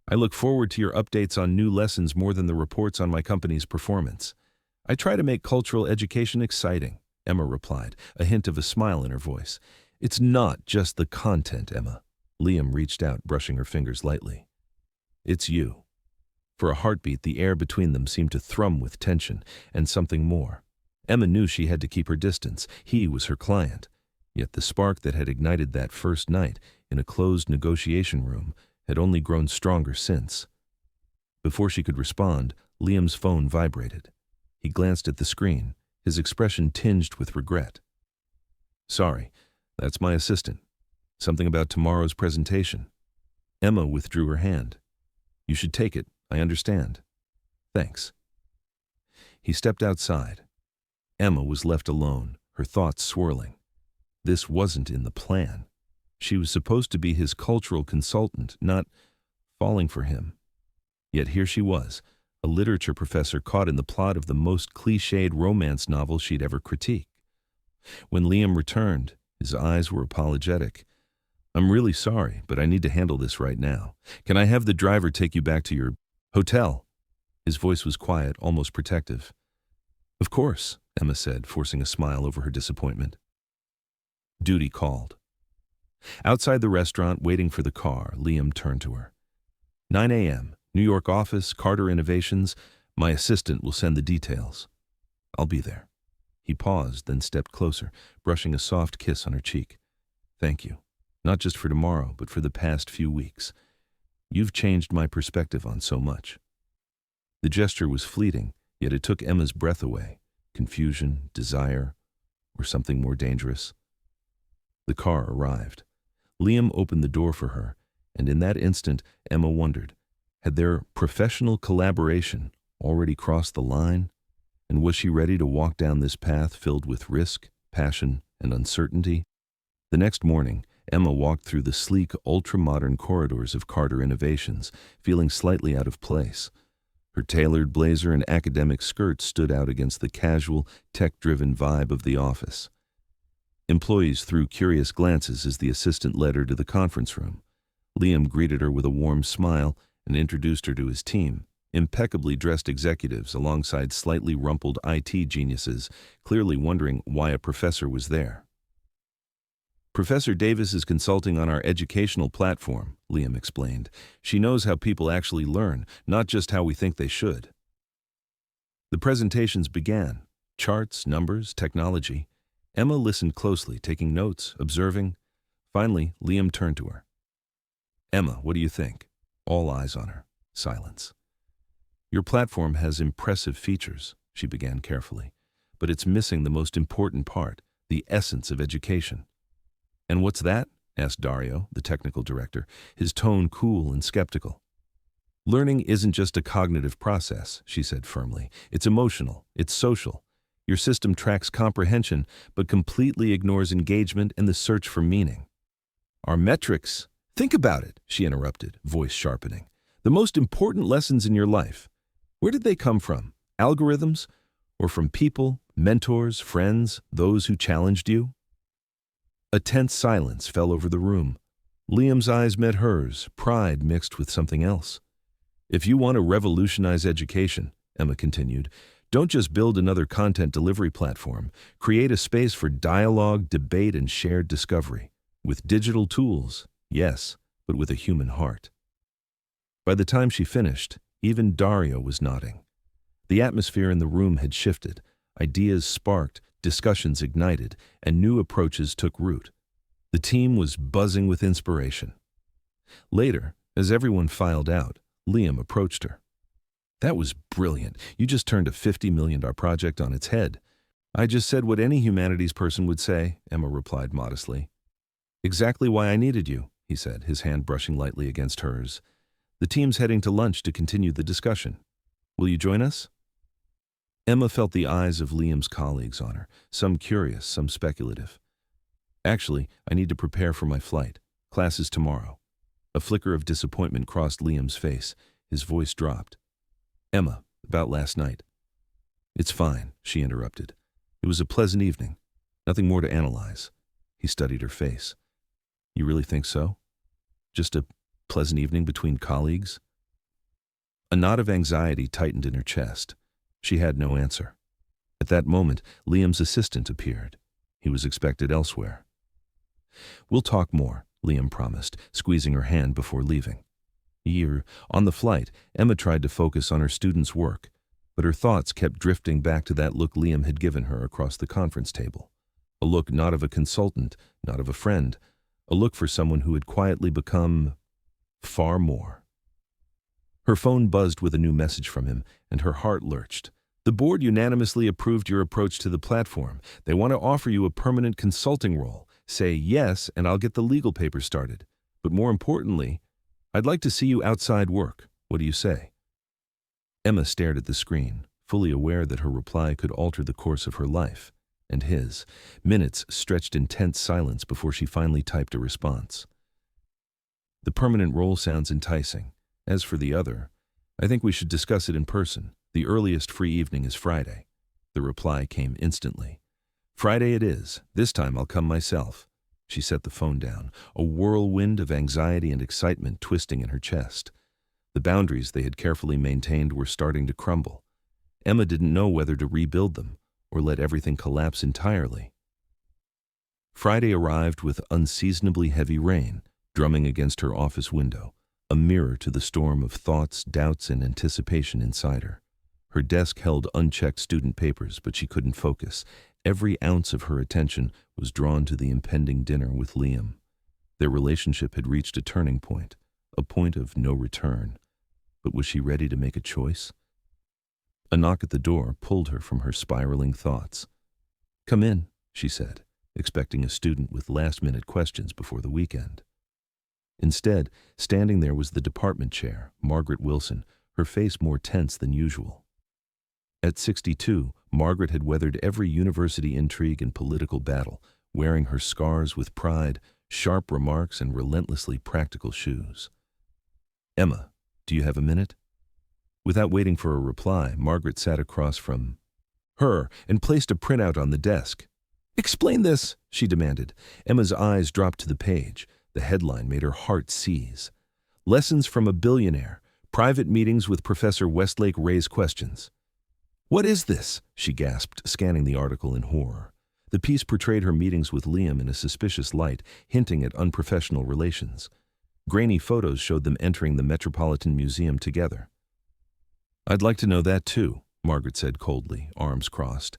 I look forward to your updates on new lessons more than the reports on my company's performance. I try to make cultural education exciting," Emma replied, a hint of a smile in her voice. "It's not just the content, Emma." Liam reached out, brushing her fingers lightly. "It's you." For a heartbeat, the air between them seemed to thrum with tension and something more. Emma knew she had to keep her distance. He was her client. Yet the spark that had ignited that first night in a closed negotiation room had only grown stronger since. Before she could respond, Liam's phone vibrated. He glanced at the screen, his expression tinged with regret. "Sorry, that's my assistant. Something about tomorrow's presentation." Emma withdrew her hand. "You should take it, I understand." "Thanks." He stepped outside. Emma was left alone, her thoughts swirling. This wasn't in the plan. She was supposed to be his cultural consultant, not falling for him. Yet here she was, a literature professor caught in the plot of the most cliched romance novel she'd ever critiqued. When Liam returned, his eyes were apologetic. "I'm really sorry, but I need to handle this right now. Can I have the driver take you back to your hotel?" His voice was quiet, almost protective. "Of course," Emma said, forcing a smile over her disappointment. Duty called. Outside the restaurant, waiting for the car, Liam turned to her. 9 a.m., New York office, Carter Innovations. My assistant will send the details. I'll be there. He paused, then stepped closer, brushing a soft kiss on her cheek. Thank you. Not just for tomorrow, but for the past few weeks. You've changed my perspective on so much. The gesture was fleeting, yet it took Emma's breath away. Confusion, desire, or something more dangerous. The car arrived. Liam opened the door for her, and in that instant, Emma wondered, had their professional collaboration already crossed the line? And was she ready to walk down this path filled with risk, passion, and uncertainty? The next morning, Emma walked through the sleek, ultra-modern corridors of Carter Innovations, feeling slightly out of place. Her tailored blazer and academic skirt stood out against the casual, tech-driven vibe of the office. Employees threw curious glances as the assistant led her to the conference room. Liam greeted her with a warm smile and introduced her to his team, impeccably dressed executives alongside slightly rumpled IT geniuses, clearly wondering why a professor was there. Professor Davis is consulting on our educational platform, Liam explained. She knows how people actually learn, not just how we think they should. The presentations began. Charts, numbers, technology. Emma listened closely, taking notes, observing. Finally, Liam turned to her. Emma, what do you think? All eyes on her. Silence. Your platform has impressive features, she began carefully, but it's missing the most important part, the essence of education. And what's that? Asked Dario, the technical director, his tone cool and skeptical. Learning isn't just a cognitive process, she said firmly. It's emotional, it's social. Your system tracks comprehension, but completely ignores engagement and the search for meaning. Our metrics. Think about it, she interrupted, voice sharpening. The most important lessons in your life. Where did they come from? Algorithms? Or from people, mentors, friends, those who challenged you? A tense silence fell over the room. Liam's eyes met hers, pride mixed with something else. If you want to revolutionize education, Emma continued, don't just build another content delivery platform. Create a space for dialogue, debate, and shared discovery. With digital tools, yes, but with a human heart. By the time she finished, even Dario was nodding. The atmosphere in the room had shifted. Ideas sparked, discussions ignited, and new approaches took root. The team was buzzing with inspiration. Later, as everyone filed out, Liam approached her. That was brilliant. You just turned a $50 million project on its head. I just said what any humanities person would say, Emma replied modestly. Exactly why I needed you, he said, his hand brushing lightly against hers. The team's heading to lunch to continue the discussion. Will you join us? Emma felt the eyes of Liam's colleagues on her, some curious, some speculative. Actually, I need to prepare for my flight. Class is tomorrow. A flicker of disappointment crossed Liam's face. His voice dropped. Emma, about last night. It's fine, she interrupted. It was a pleasant evening. Nothing more to analyze. He studied her face. You really think so? Just a pleasant evening between colleagues? A knot of anxiety tightened in her chest. She had no answer. At that moment, Liam's assistant appeared. He was expected elsewhere. We'll talk more, Liam promised, squeezing her hand before leaving. On the flight, Emma tried to focus on her student's work, but her thoughts kept drifting back to that look Liam had given her across the conference table. A look not of a consultant, not of a friend, a look for someone who had quietly become far more. Her phone buzzed with a new message from him, and her heart lurched. The board unanimously approved your approach to the platform. They want to offer you a permanent consulting role. Say yes, and I'll get the legal papers started. But more importantly, I'd like to see you outside work. What do you say? Emma stared at the screen, fully aware that her reply could alter the course of her life and his. Minutes stretched in tense silence before she finally typed a response. The permanent role sounds enticing. As for the other, I think we should discuss it in person. The earliest free evening is Friday. The reply came instantly. Friday it is. This time I'll come myself. She set the phone down, a whirlwind of anxiety and excitement twisting in her chest. The boundaries they had carefully maintained were starting to crumble. Emma didn't know whether to rebuild them or let everything collapse entirely. Friday arrived with unseasonably heavy rain, drumming against her office window. a mirror to the storm of thoughts, doubts, and anticipation inside her. Her desk held unchecked student papers, but she couldn't focus. Every ounce of her attention was drawn to the impending dinner with Liam. Their relationship had reached a turning point, a point of no return. But was she ready to make a choice? A knock at the door pulled her from her spiraling thoughts. "Come in," she said, expecting a student with last-minute questions before the weekend. Instead, standing there was the department chair, Margaret Wilson, her face more tense than usual. At 62, Margaret had weathered every university intrigue and political battle, wearing her scars with pride, sharp remarks, and relentlessly practical shoes. "Emma, do you have a minute?" Without waiting for a reply, Margaret sat across from her and placed a printout on the desk. "Explain this," she demanded. Emma's eyes dropped to the page. The headline made her heart seize. "Lessons from a Billionaire. Private meetings with Professor Westlake raise questions." "What is this?" she gasped, scanning the article in horror. The piece portrayed her meetings with Liam in a suspicious light, hinting at unprofessional relations. Grainy photos showed them entering the Metropolitan Museum together. "I'd like to know that too," Margaret said coldly, arms crossed.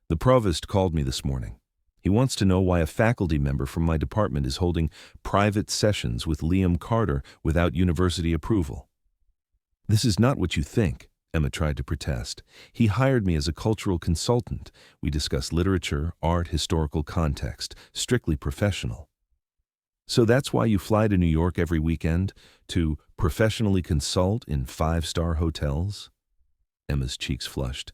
"The provost called me this morning. He wants to know why a faculty member from my department is holding private sessions with Liam Carter without university approval." "This is not what you think," Emma tried to protest. "He hired me as a cultural consultant. We discuss literature, art, historical context, strictly professional." "So that's why you fly to New York every weekend, to professionally consult in five-star hotels?" Emma's cheeks flushed.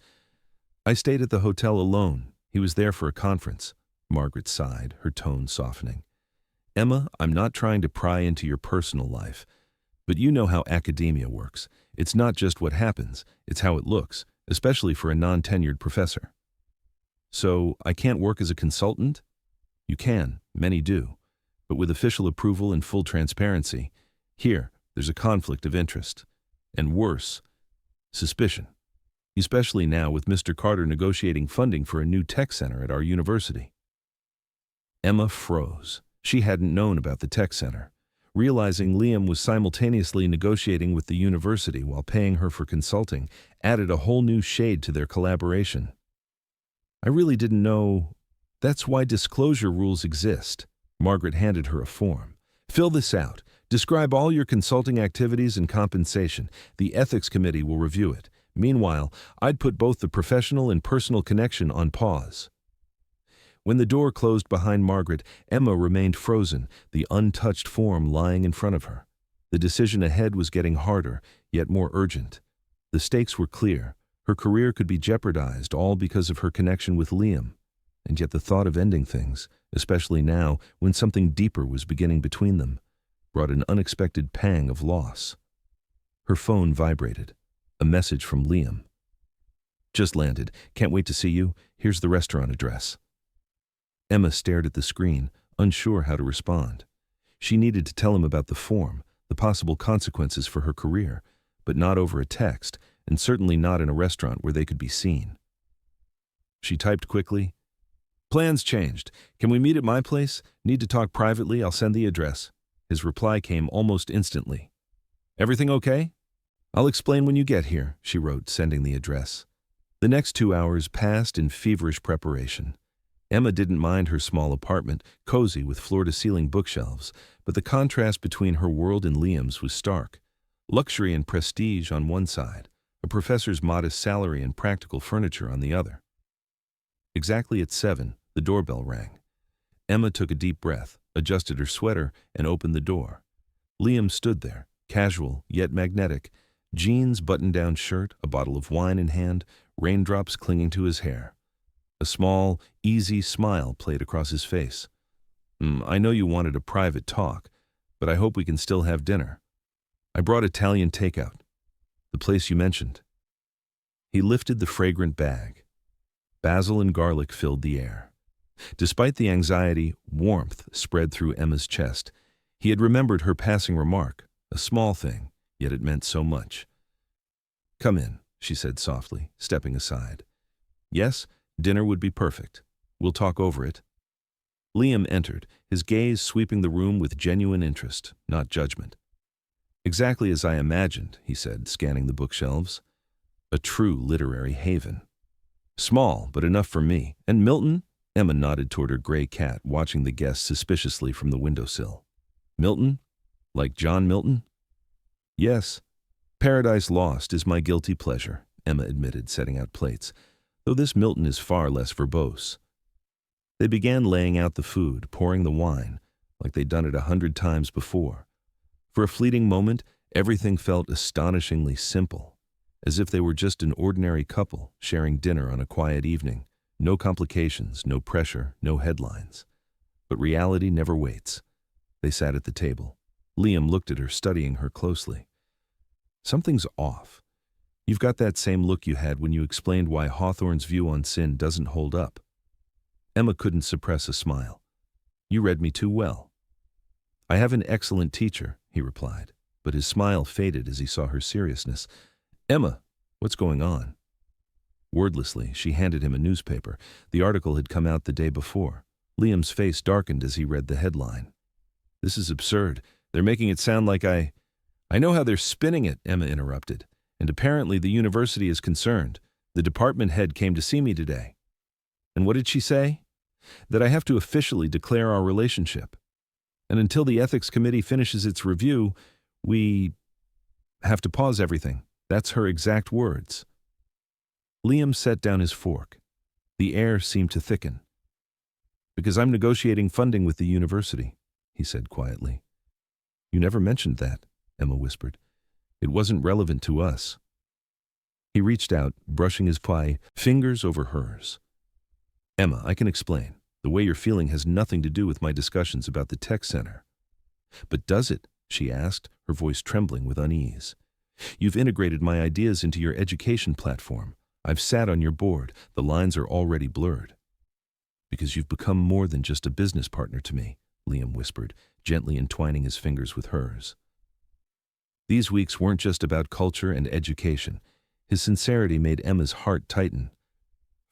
"I stayed at the hotel alone. He was there for a conference." Margaret sighed, her tone softening. "Emma, I'm not trying to pry into your personal life, but you know how academia works. It's not just what happens, it's how it looks, especially for a non-tenured professor." "So I can't work as a consultant?" "You can, many do. But with official approval and full transparency, here, there's a conflict of interest. And worse, suspicion. Especially now with Mr. Carter negotiating funding for a new tech center at our university." Emma froze. She hadn't known about the tech center. Realizing Liam was simultaneously negotiating with the university while paying her for consulting added a whole new shade to their collaboration. "I really didn't know. That's why disclosure rules exist." Margaret handed her a form. "Fill this out. Describe all your consulting activities and compensation. The ethics committee will review it. Meanwhile, I'd put both the professional and personal connection on pause." When the door closed behind Margaret, Emma remained frozen, the untouched form lying in front of her. The decision ahead was getting harder, yet more urgent. The stakes were clear. Her career could be jeopardized, all because of her connection with Liam. And yet the thought of ending things, especially now when something deeper was beginning between them, brought an unexpected pang of loss. Her phone vibrated. A message from Liam. "Just landed. Can't wait to see you. Here's the restaurant address." Emma stared at the screen, unsure how to respond. She needed to tell him about the form, the possible consequences for her career, but not over a text, and certainly not in a restaurant where they could be seen. She typed quickly, "Plans changed. Can we meet at my place? Need to talk privately. I'll send the address." His reply came almost instantly. "Everything okay?" "I'll explain when you get here," she wrote, sending the address. The next 2 hours passed in feverish preparation. Emma didn't mind her small apartment, cozy with floor-to-ceiling bookshelves, but the contrast between her world and Liam's was stark. Luxury and prestige on one side, a professor's modest salary and practical furniture on the other. Exactly at 7, the doorbell rang. Emma took a deep breath, adjusted her sweater, and opened the door. Liam stood there, casual yet magnetic, jeans, button-down shirt, a bottle of wine in hand, raindrops clinging to his hair. A small, easy smile played across his face. "I know you wanted a private talk, but I hope we can still have dinner. I brought Italian takeout. The place you mentioned." He lifted the fragrant bag. Basil and garlic filled the air. Despite the anxiety, warmth spread through Emma's chest. He had remembered her passing remark, a small thing, yet it meant so much. "Come in," she said softly, stepping aside. "Yes, dinner would be perfect. We'll talk over it." Liam entered, his gaze sweeping the room with genuine interest, not judgment. Exactly as I imagined, he said, scanning the bookshelves. A true literary haven. Small, but enough for me. And Milton? Emma nodded toward her gray cat, watching the guests suspiciously from the windowsill. Milton? Like John Milton? Yes. Paradise Lost is my guilty pleasure, Emma admitted, setting out plates, though this Milton is far less verbose. They began laying out the food, pouring the wine, like they'd done it 100 times before. For a fleeting moment, everything felt astonishingly simple, as if they were just an ordinary couple sharing dinner on a quiet evening. No complications, no pressure, no headlines. But reality never waits. They sat at the table. Liam looked at her, studying her closely. Something's off. You've got that same look you had when you explained why Hawthorne's view on sin doesn't hold up. Emma couldn't suppress a smile. You read me too well. I have an excellent teacher, he replied, but his smile faded as he saw her seriousness. Emma, what's going on? Wordlessly, she handed him a newspaper. The article had come out the day before. Liam's face darkened as he read the headline. This is absurd. They're making it sound like I know how they're spinning it, Emma interrupted. And apparently the university is concerned. The department head came to see me today. And what did she say? That I have to officially declare our relationship. And until the ethics committee finishes its review, we have to pause everything. That's her exact words. Liam set down his fork. The air seemed to thicken. Because I'm negotiating funding with the university, he said quietly. You never mentioned that, Emma whispered. It wasn't relevant to us. He reached out, brushing his fingers over hers. Emma, I can explain. The way you're feeling has nothing to do with my discussions about the tech center. But does it? She asked, her voice trembling with unease. You've integrated my ideas into your education platform. I've sat on your board. The lines are already blurred. Because you've become more than just a business partner to me, Liam whispered, gently entwining his fingers with hers. These weeks weren't just about culture and education. His sincerity made Emma's heart tighten.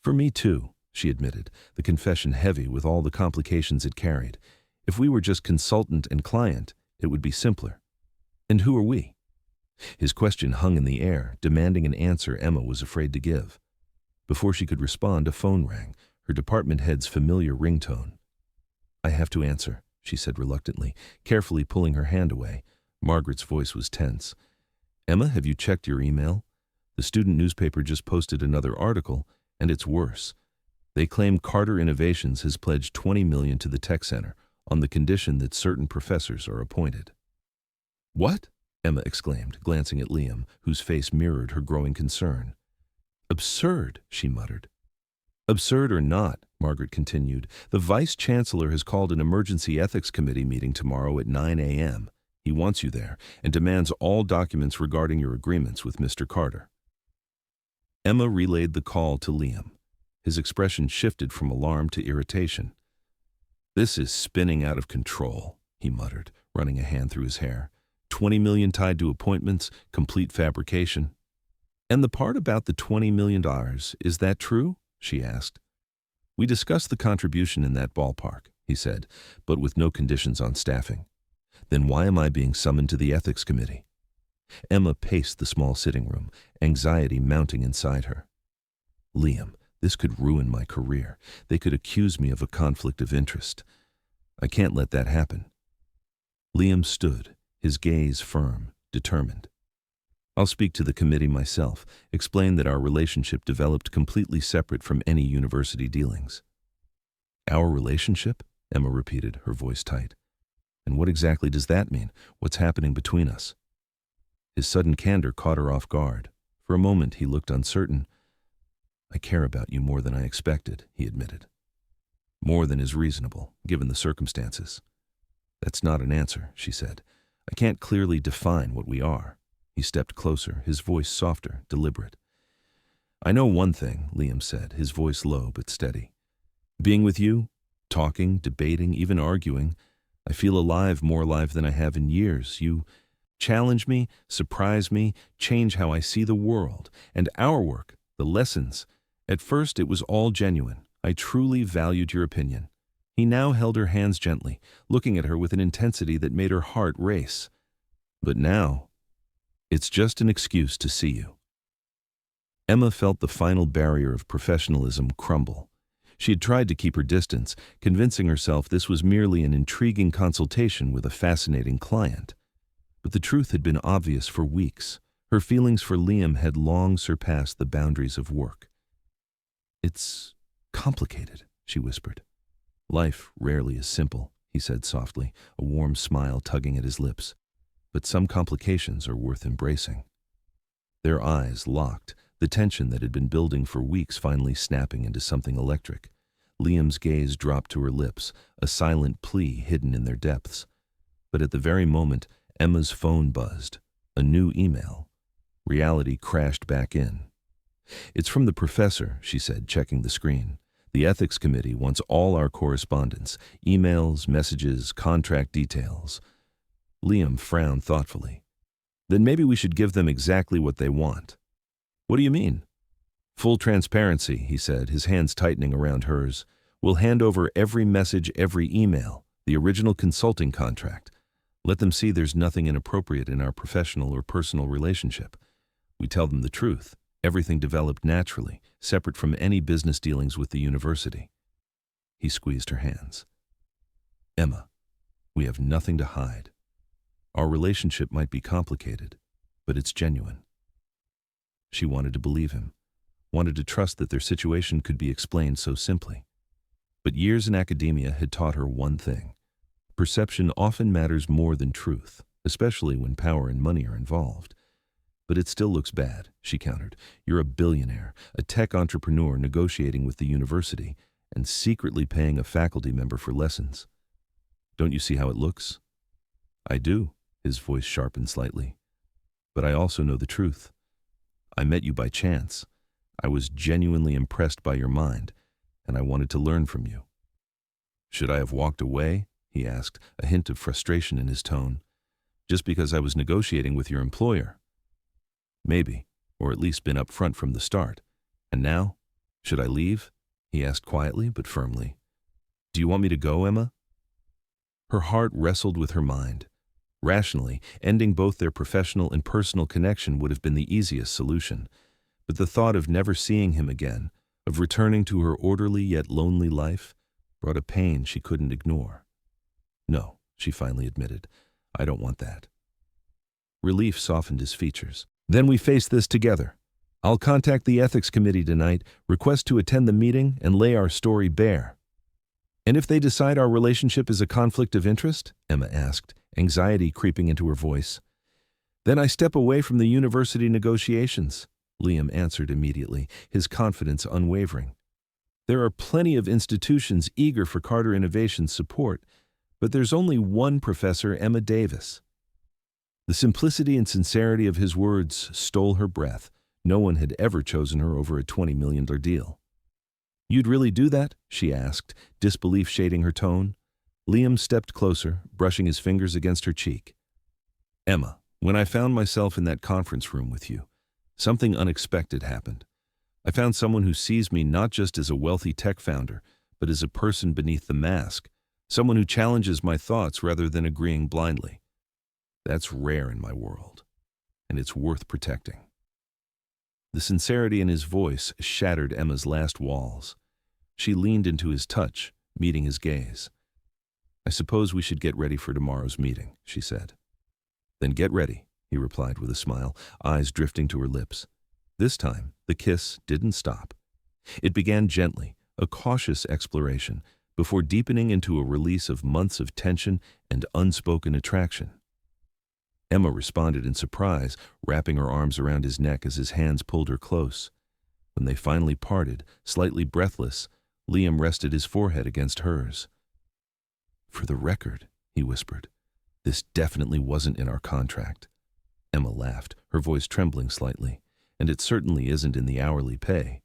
For me too, she admitted, the confession heavy with all the complications it carried. If we were just consultant and client, it would be simpler. And who are we? His question hung in the air, demanding an answer Emma was afraid to give. Before she could respond, a phone rang, her department head's familiar ringtone. I have to answer, she said reluctantly, carefully pulling her hand away. Margaret's voice was tense. Emma, have you checked your email? The student newspaper just posted another article, and it's worse. They claim Carter Innovations has pledged $20 million to the tech center on the condition that certain professors are appointed. What? Emma exclaimed, glancing at Liam, whose face mirrored her growing concern. Absurd, she muttered. Absurd or not, Margaret continued, the vice-chancellor has called an emergency ethics committee meeting tomorrow at 9 a.m. He wants you there and demands all documents regarding your agreements with Mr. Carter. Emma relayed the call to Liam. His expression shifted from alarm to irritation. This is spinning out of control, he muttered, running a hand through his hair. 20 million tied to appointments, complete fabrication. And the part about the $20 million, is that true? She asked. We discussed the contribution in that ballpark, he said, but with no conditions on staffing. Then why am I being summoned to the ethics committee? Emma paced the small sitting room, anxiety mounting inside her. Liam, this could ruin my career. They could accuse me of a conflict of interest. I can't let that happen. Liam stood, his gaze firm, determined. I'll speak to the committee myself, explain that our relationship developed completely separate from any university dealings. Our relationship? Emma repeated, her voice tight. And what exactly does that mean? What's happening between us? His sudden candor caught her off guard. For a moment he looked uncertain. I care about you more than I expected, he admitted. More than is reasonable, given the circumstances. That's not an answer, she said. I can't clearly define what we are. He stepped closer, his voice softer, deliberate. I know one thing, Liam said, his voice low but steady. Being with you, talking, debating, even arguing, I feel alive, more alive than I have in years. You challenge me, surprise me, change how I see the world. And our work, the lessons. At first it was all genuine. I truly valued your opinion. He now held her hands gently, looking at her with an intensity that made her heart race. But now, it's just an excuse to see you. Emma felt the final barrier of professionalism crumble. She had tried to keep her distance, convincing herself this was merely an intriguing consultation with a fascinating client. But the truth had been obvious for weeks. Her feelings for Liam had long surpassed the boundaries of work. "It's complicated," she whispered. "Life rarely is simple," he said softly, a warm smile tugging at his lips. "But some complications are worth embracing." Their eyes locked, the tension that had been building for weeks finally snapping into something electric. Liam's gaze dropped to her lips, a silent plea hidden in their depths. But at the very moment, Emma's phone buzzed. A new email. Reality crashed back in. "It's from the professor," she said, checking the screen. "The ethics committee wants all our correspondence, emails, messages, contract details." Liam frowned thoughtfully. "Then maybe we should give them exactly what they want." "What do you mean?" "Full transparency," he said, his hands tightening around hers. "We'll hand over every message, every email, the original consulting contract. Let them see there's nothing inappropriate in our professional or personal relationship. We tell them the truth. Everything developed naturally, separate from any business dealings with the university." He squeezed her hands. "Emma, we have nothing to hide. Our relationship might be complicated, but it's genuine." She wanted to believe him, wanted to trust that their situation could be explained so simply. But years in academia had taught her one thing. Perception often matters more than truth, especially when power and money are involved. "But it still looks bad," she countered. "You're a billionaire, a tech entrepreneur negotiating with the university, and secretly paying a faculty member for lessons. Don't you see how it looks?" "I do," his voice sharpened slightly. "But I also know the truth. I met you by chance. I was genuinely impressed by your mind, and I wanted to learn from you." "Should I have walked away?" he asked, a hint of frustration in his tone. "Just because I was negotiating with your employer?" "Maybe, or at least been upfront from the start. And now? Should I leave?" he asked quietly but firmly. "Do you want me to go, Emma?" Her heart wrestled with her mind. Rationally, ending both their professional and personal connection would have been the easiest solution. But the thought of never seeing him again, of returning to her orderly yet lonely life, brought a pain she couldn't ignore. "No," she finally admitted. "I don't want that." Relief softened his features. "Then we face this together. I'll contact the ethics committee tonight, request to attend the meeting, and lay our story bare." "And if they decide our relationship is a conflict of interest?" Emma asked, anxiety creeping into her voice. "Then I step away from the university negotiations," Liam answered immediately, his confidence unwavering. "There are plenty of institutions eager for Carter Innovation's support, but there's only one Professor Emma Davis." The simplicity and sincerity of his words stole her breath. No one had ever chosen her over a $20 million deal. "You'd really do that?" she asked, disbelief shading her tone. Liam stepped closer, brushing his fingers against her cheek. "Emma, when I found myself in that conference room with you, something unexpected happened. I found someone who sees me not just as a wealthy tech founder, but as a person beneath the mask, someone who challenges my thoughts rather than agreeing blindly. That's rare in my world, and it's worth protecting." The sincerity in his voice shattered Emma's last walls. She leaned into his touch, meeting his gaze. "I suppose we should get ready for tomorrow's meeting," she said. "Then get ready," he replied with a smile, eyes drifting to her lips. This time, the kiss didn't stop. It began gently, a cautious exploration, before deepening into a release of months of tension and unspoken attraction. Emma responded in surprise, wrapping her arms around his neck as his hands pulled her close. When they finally parted, slightly breathless, Liam rested his forehead against hers. "For the record," he whispered, "this definitely wasn't in our contract." Emma laughed, her voice trembling slightly. "And it certainly isn't in the hourly pay."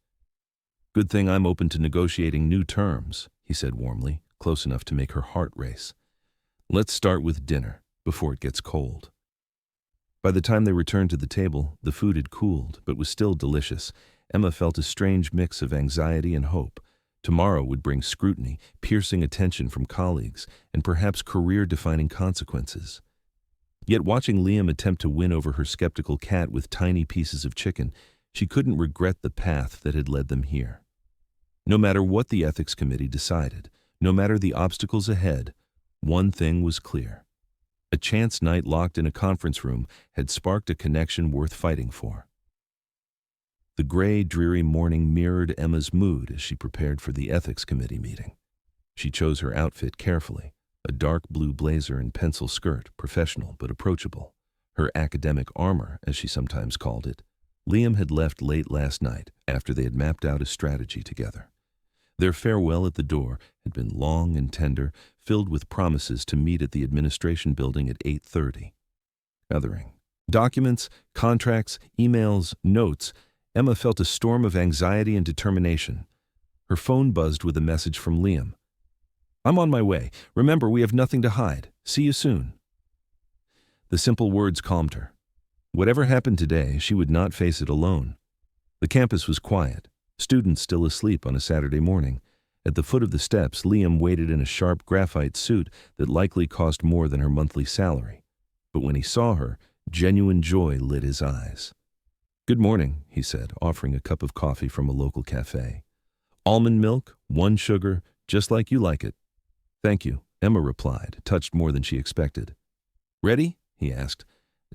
"Good thing I'm open to negotiating new terms," he said warmly, close enough to make her heart race. "Let's start with dinner, before it gets cold." By the time they returned to the table, the food had cooled, but was still delicious. Emma felt a strange mix of anxiety and hope. Tomorrow would bring scrutiny, piercing attention from colleagues, and perhaps career-defining consequences. Yet watching Liam attempt to win over her skeptical cat with tiny pieces of chicken, she couldn't regret the path that had led them here. No matter what the ethics committee decided, no matter the obstacles ahead, one thing was clear. A chance night locked in a conference room had sparked a connection worth fighting for. The gray, dreary morning mirrored Emma's mood as she prepared for the ethics committee meeting. She chose her outfit carefully, a dark blue blazer and pencil skirt, professional but approachable. Her academic armor, as she sometimes called it. Liam had left late last night after they had mapped out a strategy together. Their farewell at the door had been long and tender, filled with promises to meet at the administration building at 8:30. Gathering documents, contracts, emails, notes, Emma felt a storm of anxiety and determination. Her phone buzzed with a message from Liam. "I'm on my way. Remember, we have nothing to hide. See you soon." The simple words calmed her. Whatever happened today, she would not face it alone. The campus was quiet, students still asleep on a Saturday morning. At the foot of the steps, Liam waited in a sharp graphite suit that likely cost more than her monthly salary. But when he saw her, genuine joy lit his eyes. "Good morning," he said, offering a cup of coffee from a local cafe. "Almond milk, 1 sugar, just like you like it." "Thank you," Emma replied, touched more than she expected. "Ready?" he asked.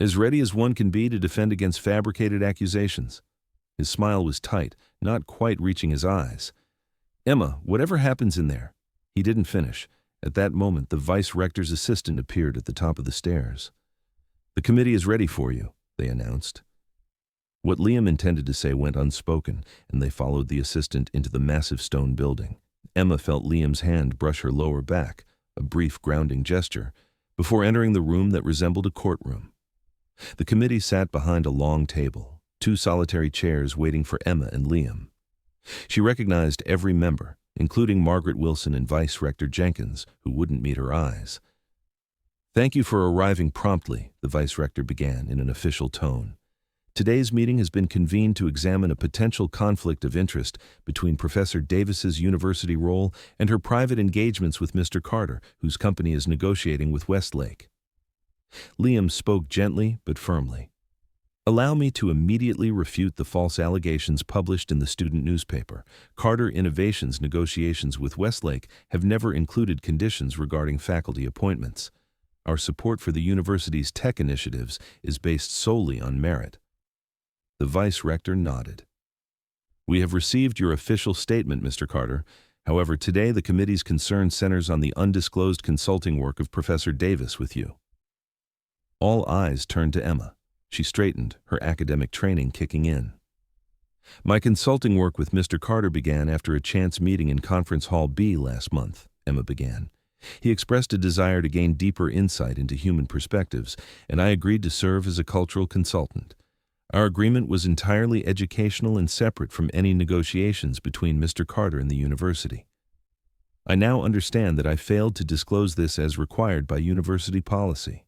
"As ready as one can be to defend against fabricated accusations." His smile was tight, not quite reaching his eyes. "Emma, whatever happens in there." He didn't finish. At that moment, the vice-rector's assistant appeared at the top of the stairs. "The committee is ready for you," they announced. What Liam intended to say went unspoken, and they followed the assistant into the massive stone building. Emma felt Liam's hand brush her lower back, a brief grounding gesture, before entering the room that resembled a courtroom. The committee sat behind a long table, 2 solitary chairs waiting for Emma and Liam. She recognized every member, including Margaret Wilson and Vice-Rector Jenkins, who wouldn't meet her eyes. "Thank you for arriving promptly," the Vice-Rector began in an official tone. "Today's meeting has been convened to examine a potential conflict of interest between Professor Davis's university role and her private engagements with Mr. Carter, whose company is negotiating with Westlake." Liam spoke gently but firmly. "Allow me to immediately refute the false allegations published in the student newspaper. Carter Innovation's negotiations with Westlake have never included conditions regarding faculty appointments. Our support for the university's tech initiatives is based solely on merit." The vice-rector nodded. "We have received your official statement, Mr. Carter. However, today the committee's concern centers on the undisclosed consulting work of Professor Davis with you." All eyes turned to Emma. She straightened, her academic training kicking in. "My consulting work with Mr. Carter began after a chance meeting in Conference Hall B last month," Emma began. "He expressed a desire to gain deeper insight into human perspectives, and I agreed to serve as a cultural consultant. Our agreement was entirely educational and separate from any negotiations between Mr. Carter and the university. I now understand that I failed to disclose this as required by university policy."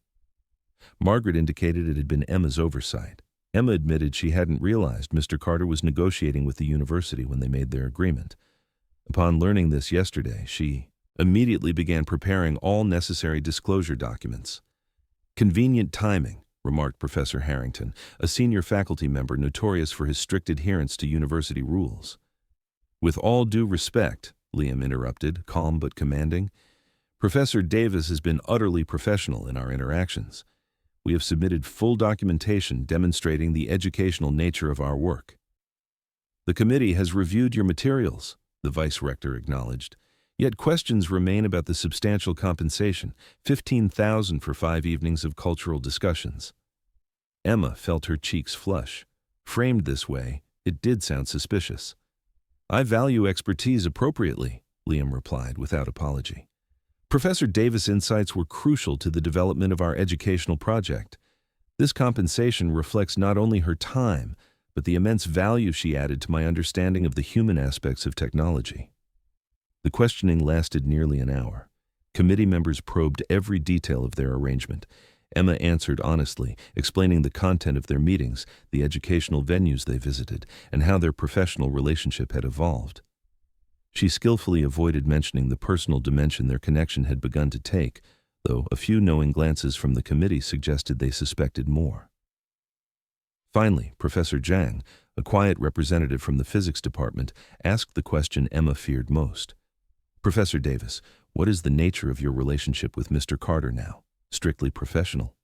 Margaret indicated it had been Emma's oversight. Emma admitted she hadn't realized Mr. Carter was negotiating with the university when they made their agreement. Upon learning this yesterday, she immediately began preparing all necessary disclosure documents. "Convenient timing," remarked Professor Harrington, a senior faculty member notorious for his strict adherence to university rules. "With all due respect," Liam interrupted, calm but commanding, "Professor Davis has been utterly professional in our interactions. We have submitted full documentation demonstrating the educational nature of our work." "The committee has reviewed your materials," the vice-rector acknowledged. "Yet questions remain about the substantial compensation, $15,000 for 5 evenings of cultural discussions." Emma felt her cheeks flush. Framed this way, it did sound suspicious. "I value expertise appropriately," Liam replied without apology. "Professor Davis' insights were crucial to the development of our educational project. This compensation reflects not only her time, but the immense value she added to my understanding of the human aspects of technology." The questioning lasted nearly an hour. Committee members probed every detail of their arrangement. Emma answered honestly, explaining the content of their meetings, the educational venues they visited, and how their professional relationship had evolved. She skillfully avoided mentioning the personal dimension their connection had begun to take, though a few knowing glances from the committee suggested they suspected more. Finally, Professor Zhang, a quiet representative from the physics department, asked the question Emma feared most. "Professor Davis, what is the nature of your relationship with Mr. Carter now? Strictly professional?"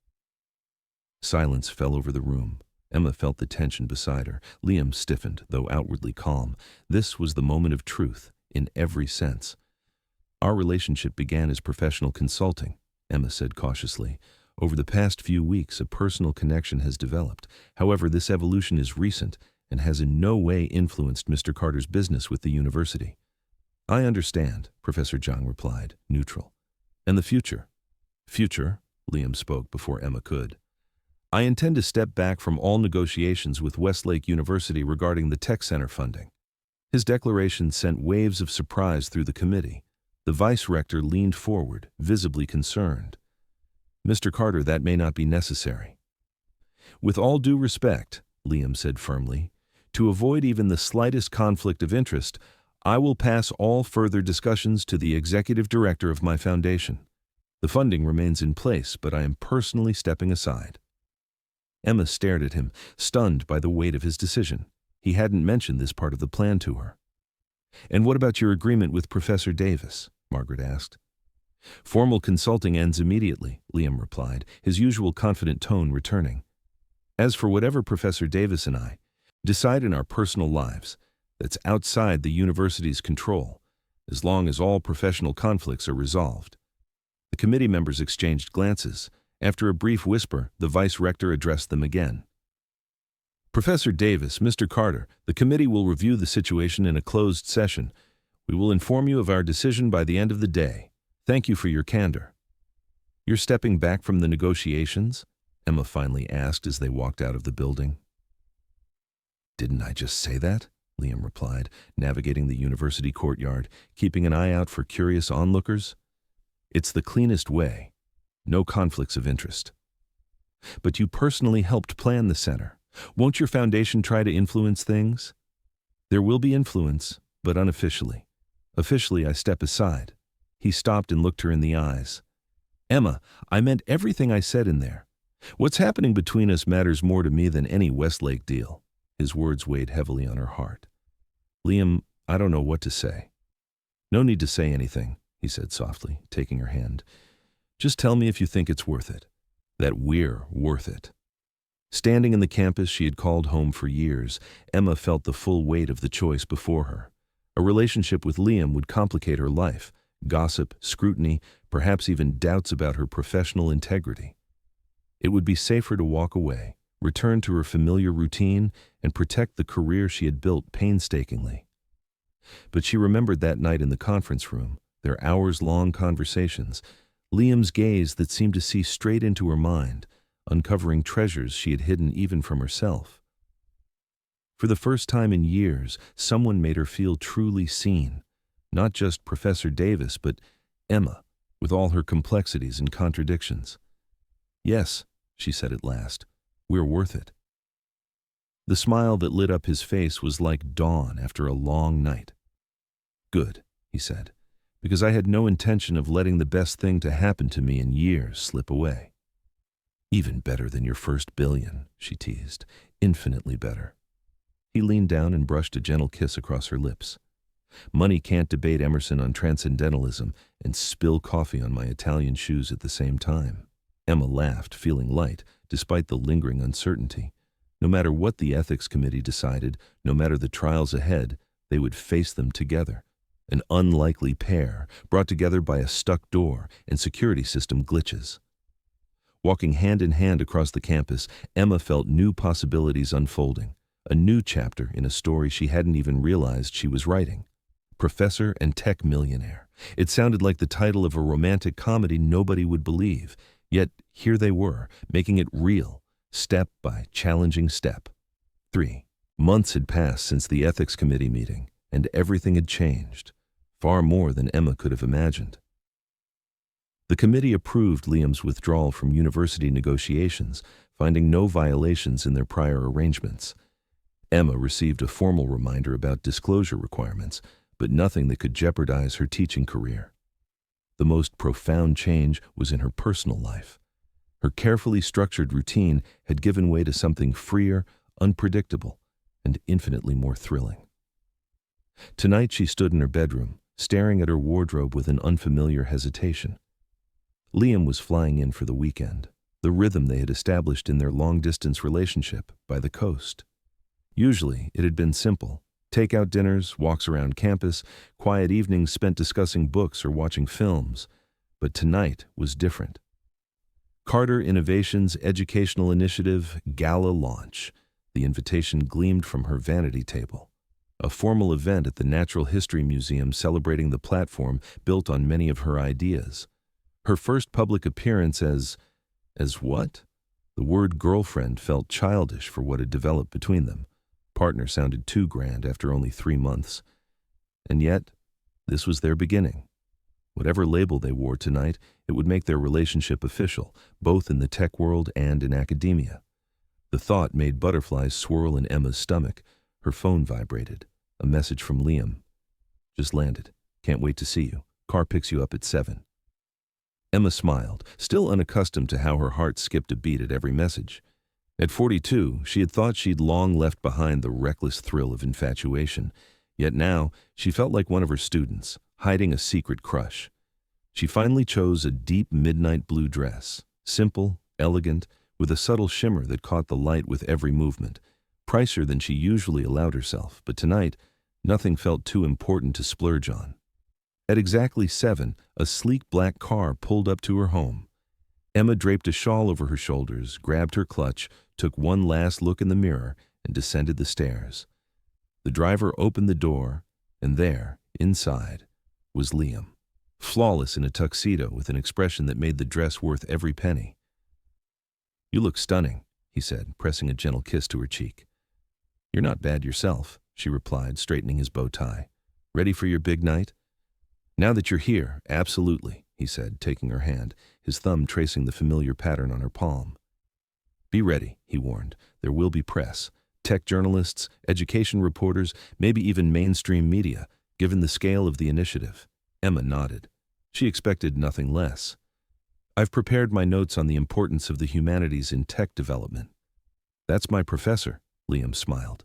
Silence fell over the room. Emma felt the tension beside her. Liam stiffened, though outwardly calm. This was the moment of truth, in every sense. "Our relationship began as professional consulting," Emma said cautiously. "Over the past few weeks, a personal connection has developed. However, this evolution is recent and has in no way influenced Mr. Carter's business with the university." "I understand," Professor Zhang replied, neutral. "And the future?" "Future?" Liam spoke before Emma could. "I intend to step back from all negotiations with Westlake University regarding the Tech Center funding." His declaration sent waves of surprise through the committee. The vice-rector leaned forward, visibly concerned. "Mr. Carter, that may not be necessary." "With all due respect," Liam said firmly, "to avoid even the slightest conflict of interest, I will pass all further discussions to the executive director of my foundation. The funding remains in place, but I am personally stepping aside." Emma stared at him, stunned by the weight of his decision. He hadn't mentioned this part of the plan to her. "And what about your agreement with Professor Davis?" Margaret asked. "Formal consulting ends immediately," Liam replied, his usual confident tone returning. "As for whatever Professor Davis and I decide in our personal lives, that's outside the university's control, as long as all professional conflicts are resolved." The committee members exchanged glances. After a brief whisper, the vice-rector addressed them again. "Professor Davis, Mr. Carter, the committee will review the situation in a closed session. We will inform you of our decision by the end of the day. Thank you for your candor." "You're stepping back from the negotiations?" Emma finally asked as they walked out of the building. "Didn't I just say that?" Liam replied, navigating the university courtyard, keeping an eye out for curious onlookers. "It's the cleanest way. No conflicts of interest." "But you personally helped plan the center. Won't your foundation try to influence things?" "There will be influence, but unofficially. Officially, I step aside." He stopped and looked her in the eyes. "Emma, I meant everything I said in there. What's happening between us matters more to me than any Westlake deal." His words weighed heavily on her heart. "Liam, I don't know what to say." "No need to say anything," he said softly, taking her hand. "Just tell me if you think it's worth it. That we're worth it." Standing in the campus she had called home for years, Emma felt the full weight of the choice before her. A relationship with Liam would complicate her life. Gossip, scrutiny, perhaps even doubts about her professional integrity. It would be safer to walk away, return to her familiar routine, and protect the career she had built painstakingly. But she remembered that night in the conference room, their hours-long conversations, Liam's gaze that seemed to see straight into her mind, uncovering treasures she had hidden even from herself. For the first time in years, someone made her feel truly seen. Not just Professor Davis, but Emma, with all her complexities and contradictions. "Yes," she said at last, "we're worth it." The smile that lit up his face was like dawn after a long night. "Good," he said, "because I had no intention of letting the best thing to happen to me in years slip away." "Even better than your first billion," she teased. "Infinitely better." He leaned down and brushed a gentle kiss across her lips. "Money can't debate Emerson on transcendentalism and spill coffee on my Italian shoes at the same time." Emma laughed, feeling light, despite the lingering uncertainty. No matter what the ethics committee decided, no matter the trials ahead, they would face them together. An unlikely pair, brought together by a stuck door and security system glitches. Walking hand in hand across the campus, Emma felt new possibilities unfolding. A new chapter in a story she hadn't even realized she was writing. Professor and Tech Millionaire. It sounded like the title of a romantic comedy nobody would believe. Yet here they were, making it real, step by challenging step. 3 months had passed since the ethics committee meeting, and everything had changed, far more than Emma could have imagined. The committee approved Liam's withdrawal from university negotiations, finding no violations in their prior arrangements. Emma received a formal reminder about disclosure requirements, but nothing that could jeopardize her teaching career. The most profound change was in her personal life. Her carefully structured routine had given way to something freer, unpredictable, and infinitely more thrilling. Tonight she stood in her bedroom, staring at her wardrobe with an unfamiliar hesitation. Liam was flying in for the weekend, the rhythm they had established in their long-distance relationship by the coast. Usually, it had been simple. Takeout dinners, walks around campus, quiet evenings spent discussing books or watching films. But tonight was different. Carter Innovations Educational Initiative Gala Launch. The invitation gleamed from her vanity table. A formal event at the Natural History Museum celebrating the platform built on many of her ideas. Her first public appearance as what? The word girlfriend felt childish for what had developed between them. Partner sounded too grand after only 3 months. And yet, this was their beginning. Whatever label they wore tonight, it would make their relationship official, both in the tech world and in academia. The thought made butterflies swirl in Emma's stomach. Her phone vibrated. A message from Liam. Just landed. Can't wait to see you. Car picks you up at 7. Emma smiled, still unaccustomed to how her heart skipped a beat at every message. At 42, she had thought she'd long left behind the reckless thrill of infatuation. Yet now, she felt like one of her students, hiding a secret crush. She finally chose a deep midnight blue dress, simple, elegant, with a subtle shimmer that caught the light with every movement. Pricier than she usually allowed herself, but tonight, nothing felt too important to splurge on. At exactly 7, a sleek black car pulled up to her home. Emma draped a shawl over her shoulders, grabbed her clutch, took one last look in the mirror, and descended the stairs. The driver opened the door, and there, inside, was Liam, flawless in a tuxedo with an expression that made the dress worth every penny. "You look stunning," he said, pressing a gentle kiss to her cheek. "You're not bad yourself," she replied, straightening his bow tie. "Ready for your big night?" "Now that you're here, absolutely," he said, taking her hand, his thumb tracing the familiar pattern on her palm. "Be ready," he warned. "There will be press. Tech journalists, education reporters, maybe even mainstream media, given the scale of the initiative." Emma nodded. She expected nothing less. "I've prepared my notes on the importance of the humanities in tech development." "That's my professor," Liam smiled.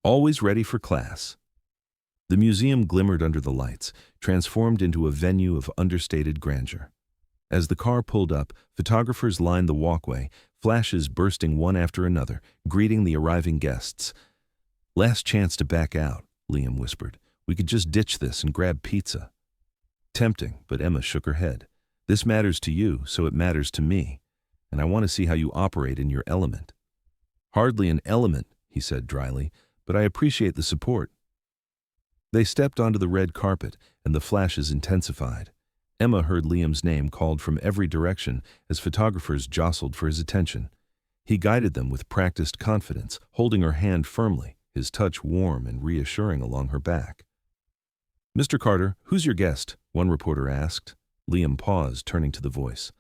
"Always ready for class." The museum glimmered under the lights, transformed into a venue of understated grandeur. As the car pulled up, photographers lined the walkway, flashes bursting one after another, greeting the arriving guests. "Last chance to back out," Liam whispered. "We could just ditch this and grab pizza." Tempting, but Emma shook her head. "This matters to you, so it matters to me, and I want to see how you operate in your element." "Hardly an element," he said dryly, "but I appreciate the support." They stepped onto the red carpet, and the flashes intensified. Emma heard Liam's name called from every direction as photographers jostled for his attention. He guided them with practiced confidence, holding her hand firmly, his touch warm and reassuring along her back. "Mr. Carter, who's your guest?" one reporter asked. Liam paused, turning to the voice.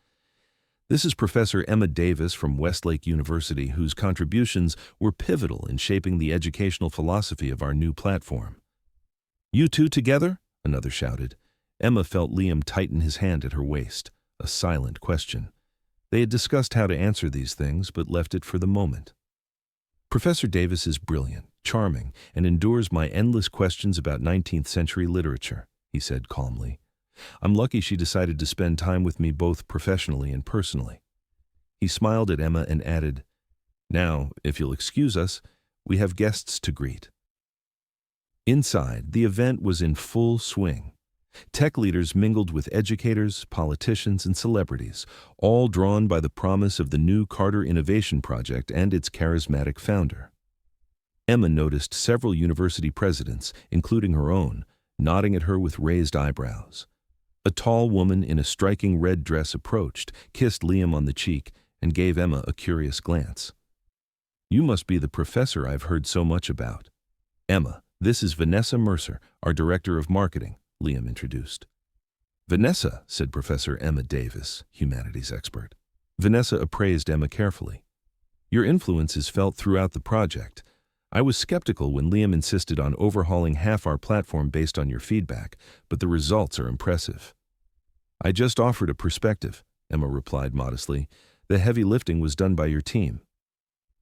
"This is Professor Emma Davis from Westlake University, whose contributions were pivotal in shaping the educational philosophy of our new platform." "You two together?" another shouted. Emma felt Liam tighten his hand at her waist, a silent question. They had discussed how to answer these things, but left it for the moment. "Professor Davis is brilliant, charming, and endures my endless questions about 19th century literature," he said calmly. "I'm lucky she decided to spend time with me both professionally and personally." He smiled at Emma and added, "Now, if you'll excuse us, we have guests to greet." Inside, the event was in full swing. Tech leaders mingled with educators, politicians, and celebrities, all drawn by the promise of the new Carter Innovation Project and its charismatic founder. Emma noticed several university presidents, including her own, nodding at her with raised eyebrows. A tall woman in a striking red dress approached, kissed Liam on the cheek, and gave Emma a curious glance. "You must be the professor I've heard so much about." "Emma, this is Vanessa Mercer, our director of marketing," Liam introduced. "Vanessa," said Professor Emma Davis, humanities expert. Vanessa appraised Emma carefully. "Your influence is felt throughout the project. I was skeptical when Liam insisted on overhauling half our platform based on your feedback, but the results are impressive." I just offered a perspective, Emma replied modestly. The heavy lifting was done by your team.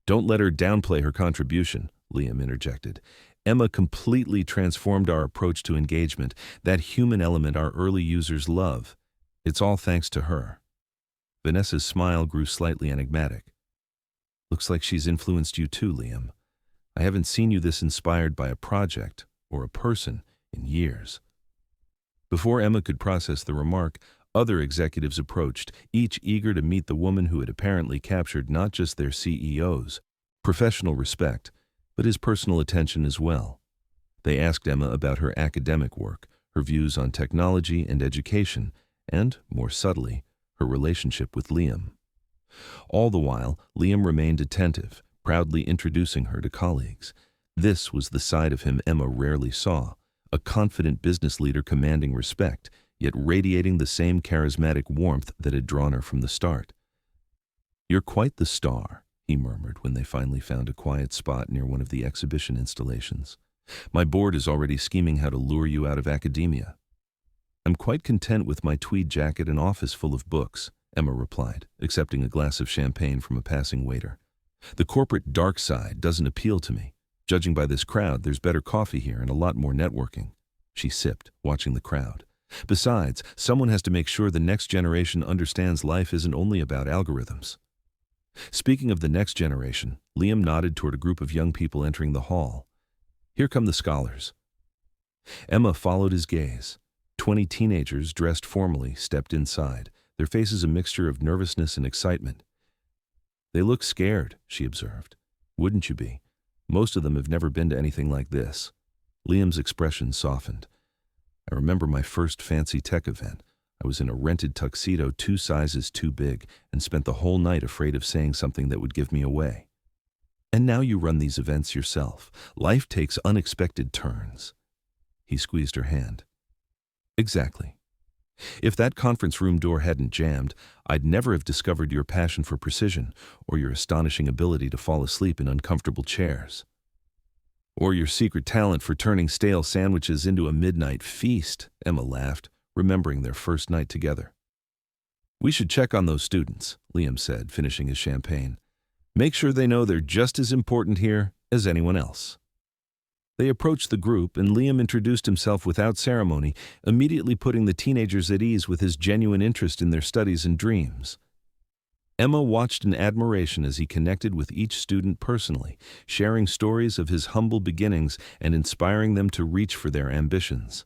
Don't let her downplay her contribution, Liam interjected. Emma completely transformed our approach to engagement, that human element our early users love. It's all thanks to her. Vanessa's smile grew slightly enigmatic. Looks like she's influenced you too, Liam. I haven't seen you this inspired by a project or a person in years. Before Emma could process the remark, other executives approached, each eager to meet the woman who had apparently captured not just their CEO's professional respect, but his personal attention as well. They asked Emma about her academic work, her views on technology and education, and, more subtly, her relationship with Liam. All the while, Liam remained attentive, proudly introducing her to colleagues. This was the side of him Emma rarely saw, a confident business leader commanding respect, yet radiating the same charismatic warmth that had drawn her from the start. You're quite the star, he murmured when they finally found a quiet spot near one of the exhibition installations. My board is already scheming how to lure you out of academia. I'm quite content with my tweed jacket and office full of books, Emma replied, accepting a glass of champagne from a passing waiter. The corporate dark side doesn't appeal to me. Judging by this crowd, there's better coffee here and a lot more networking. She sipped, watching the crowd. Besides, someone has to make sure the next generation understands life isn't only about algorithms. Speaking of the next generation, Liam nodded toward a group of young people entering the hall. Here come the scholars. Emma followed his gaze. 20 teenagers dressed formally stepped inside, their faces a mixture of nervousness and excitement. They look scared, she observed. Wouldn't you be? Most of them have never been to anything like this. Liam's expression softened. I remember my first fancy tech event. I was in a rented tuxedo 2 sizes too big and spent the whole night afraid of saying something that would give me away. And now you run these events yourself. Life takes unexpected turns. He squeezed her hand. Exactly. If that conference room door hadn't jammed, I'd never have discovered your passion for precision or your astonishing ability to fall asleep in uncomfortable chairs. Or your secret talent for turning stale sandwiches into a midnight feast, Emma laughed, remembering their first night together. We should check on those students, Liam said, finishing his champagne. Make sure they know they're just as important here as anyone else. They approached the group, and Liam introduced himself without ceremony, immediately putting the teenagers at ease with his genuine interest in their studies and dreams. Emma watched in admiration as he connected with each student personally, sharing stories of his humble beginnings and inspiring them to reach for their ambitions.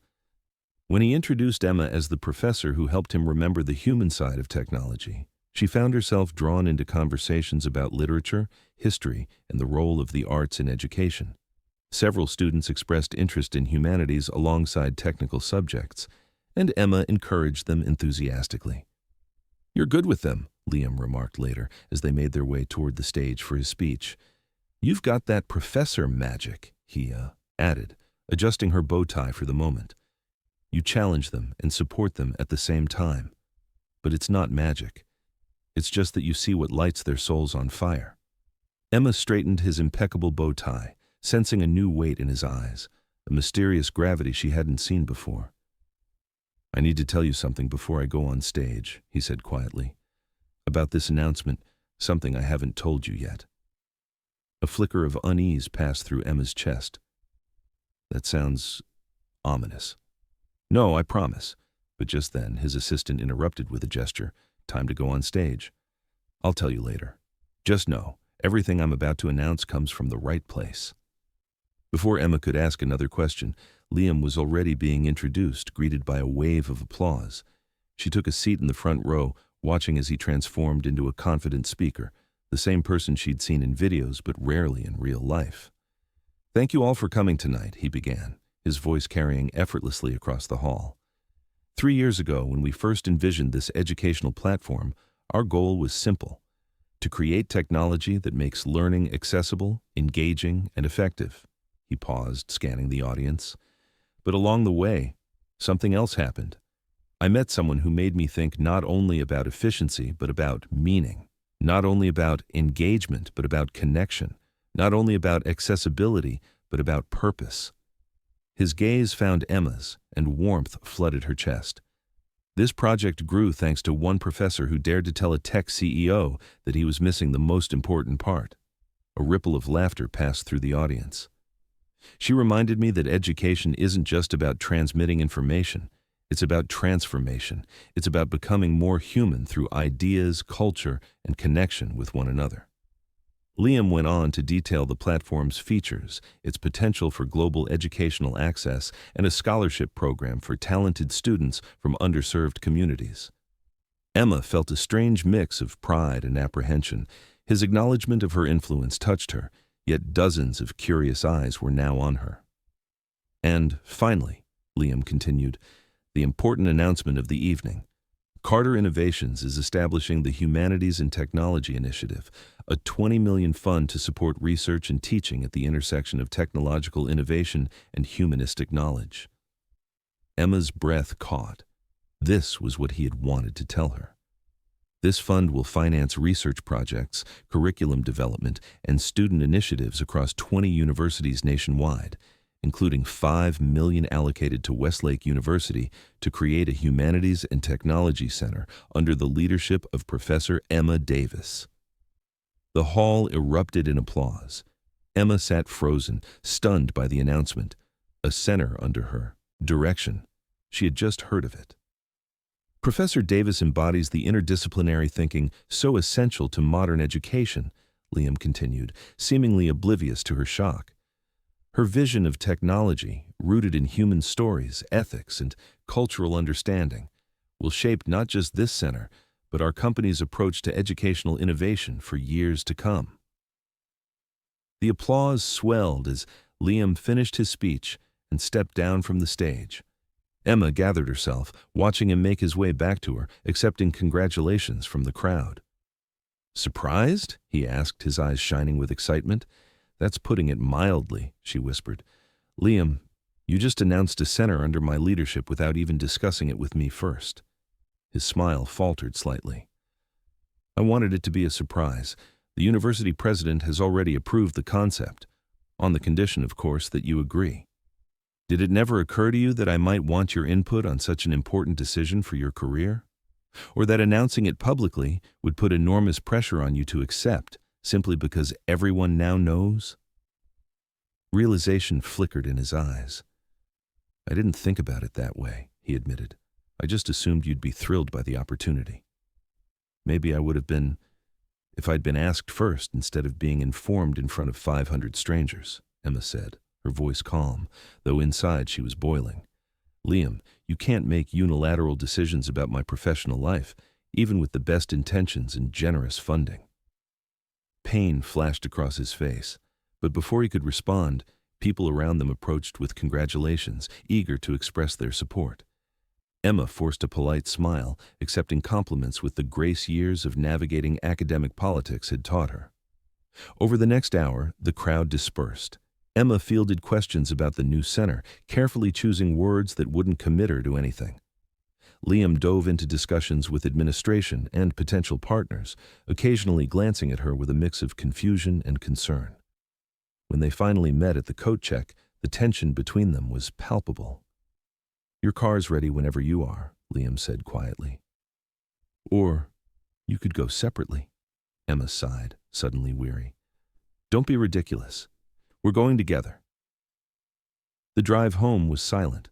When he introduced Emma as the professor who helped him remember the human side of technology, she found herself drawn into conversations about literature, history, and the role of the arts in education. Several students expressed interest in humanities alongside technical subjects, and Emma encouraged them enthusiastically. You're good with them, Liam remarked later as they made their way toward the stage for his speech. You've got that professor magic, he added, adjusting her bow tie for the moment. You challenge them and support them at the same time. But it's not magic. It's just that you see what lights their souls on fire. Emma straightened his impeccable bow tie, sensing a new weight in his eyes, a mysterious gravity she hadn't seen before. I need to tell you something before I go on stage, he said quietly. About this announcement, something I haven't told you yet. A flicker of unease passed through Emma's chest. That sounds ominous. No, I promise. But just then, his assistant interrupted with a gesture. Time to go on stage. I'll tell you later. Just know, everything I'm about to announce comes from the right place. Before Emma could ask another question, Liam was already being introduced, greeted by a wave of applause. She took a seat in the front row, watching as he transformed into a confident speaker, the same person she'd seen in videos but rarely in real life. Thank you all for coming tonight, he began, his voice carrying effortlessly across the hall. 3 years ago, when we first envisioned this educational platform, our goal was simple: to create technology that makes learning accessible, engaging, and effective. He paused, scanning the audience. But along the way, something else happened. I met someone who made me think not only about efficiency, but about meaning. Not only about engagement, but about connection. Not only about accessibility, but about purpose. His gaze found Emma's, and warmth flooded her chest. This project grew thanks to one professor who dared to tell a tech CEO that he was missing the most important part. A ripple of laughter passed through the audience. She reminded me that education isn't just about transmitting information. It's about transformation. It's about becoming more human through ideas, culture, and connection with one another. Liam went on to detail the platform's features, its potential for global educational access, and a scholarship program for talented students from underserved communities. Emma felt a strange mix of pride and apprehension. His acknowledgement of her influence touched her, yet dozens of curious eyes were now on her. And, finally, Liam continued, the important announcement of the evening. Carter Innovations is establishing the Humanities and Technology Initiative, a $20 million fund to support research and teaching at the intersection of technological innovation and humanistic knowledge. Emma's breath caught. This was what he had wanted to tell her. This fund will finance research projects, curriculum development, and student initiatives across 20 universities nationwide, including $5 million allocated to Westlake University to create a Humanities and Technology Center under the leadership of Professor Emma Davis. The hall erupted in applause. Emma sat frozen, stunned by the announcement. A center under her direction. She had just heard of it. Professor Davis embodies the interdisciplinary thinking so essential to modern education, Liam continued, seemingly oblivious to her shock. Her vision of technology, rooted in human stories, ethics, and cultural understanding, will shape not just this center, but our company's approach to educational innovation for years to come. The applause swelled as Liam finished his speech and stepped down from the stage. Emma gathered herself, watching him make his way back to her, accepting congratulations from the crowd. "Surprised?" he asked, his eyes shining with excitement. "That's putting it mildly," she whispered. "Liam, you just announced a center under my leadership without even discussing it with me first." His smile faltered slightly. "I wanted it to be a surprise. The university president has already approved the concept, on the condition, of course, that you agree. Did it never occur to you that I might want your input on such an important decision for your career? Or that announcing it publicly would put enormous pressure on you to accept, simply because everyone now knows?" Realization flickered in his eyes. "I didn't think about it that way," he admitted. "I just assumed you'd be thrilled by the opportunity. Maybe I would have been if I'd been asked first instead of being informed in front of 500 strangers," Emma said, her voice calm, though inside she was boiling. "Liam, you can't make unilateral decisions about my professional life, even with the best intentions and generous funding." Pain flashed across his face, but before he could respond, people around them approached with congratulations, eager to express their support. Emma forced a polite smile, accepting compliments with the grace years of navigating academic politics had taught her. Over the next hour, the crowd dispersed. Emma fielded questions about the new center, carefully choosing words that wouldn't commit her to anything. Liam dove into discussions with administration and potential partners, occasionally glancing at her with a mix of confusion and concern. When they finally met at the coat check, the tension between them was palpable. "Your car's ready whenever you are," Liam said quietly. "Or you could go separately," Emma sighed, suddenly weary. "Don't be ridiculous. We're going together." The drive home was silent.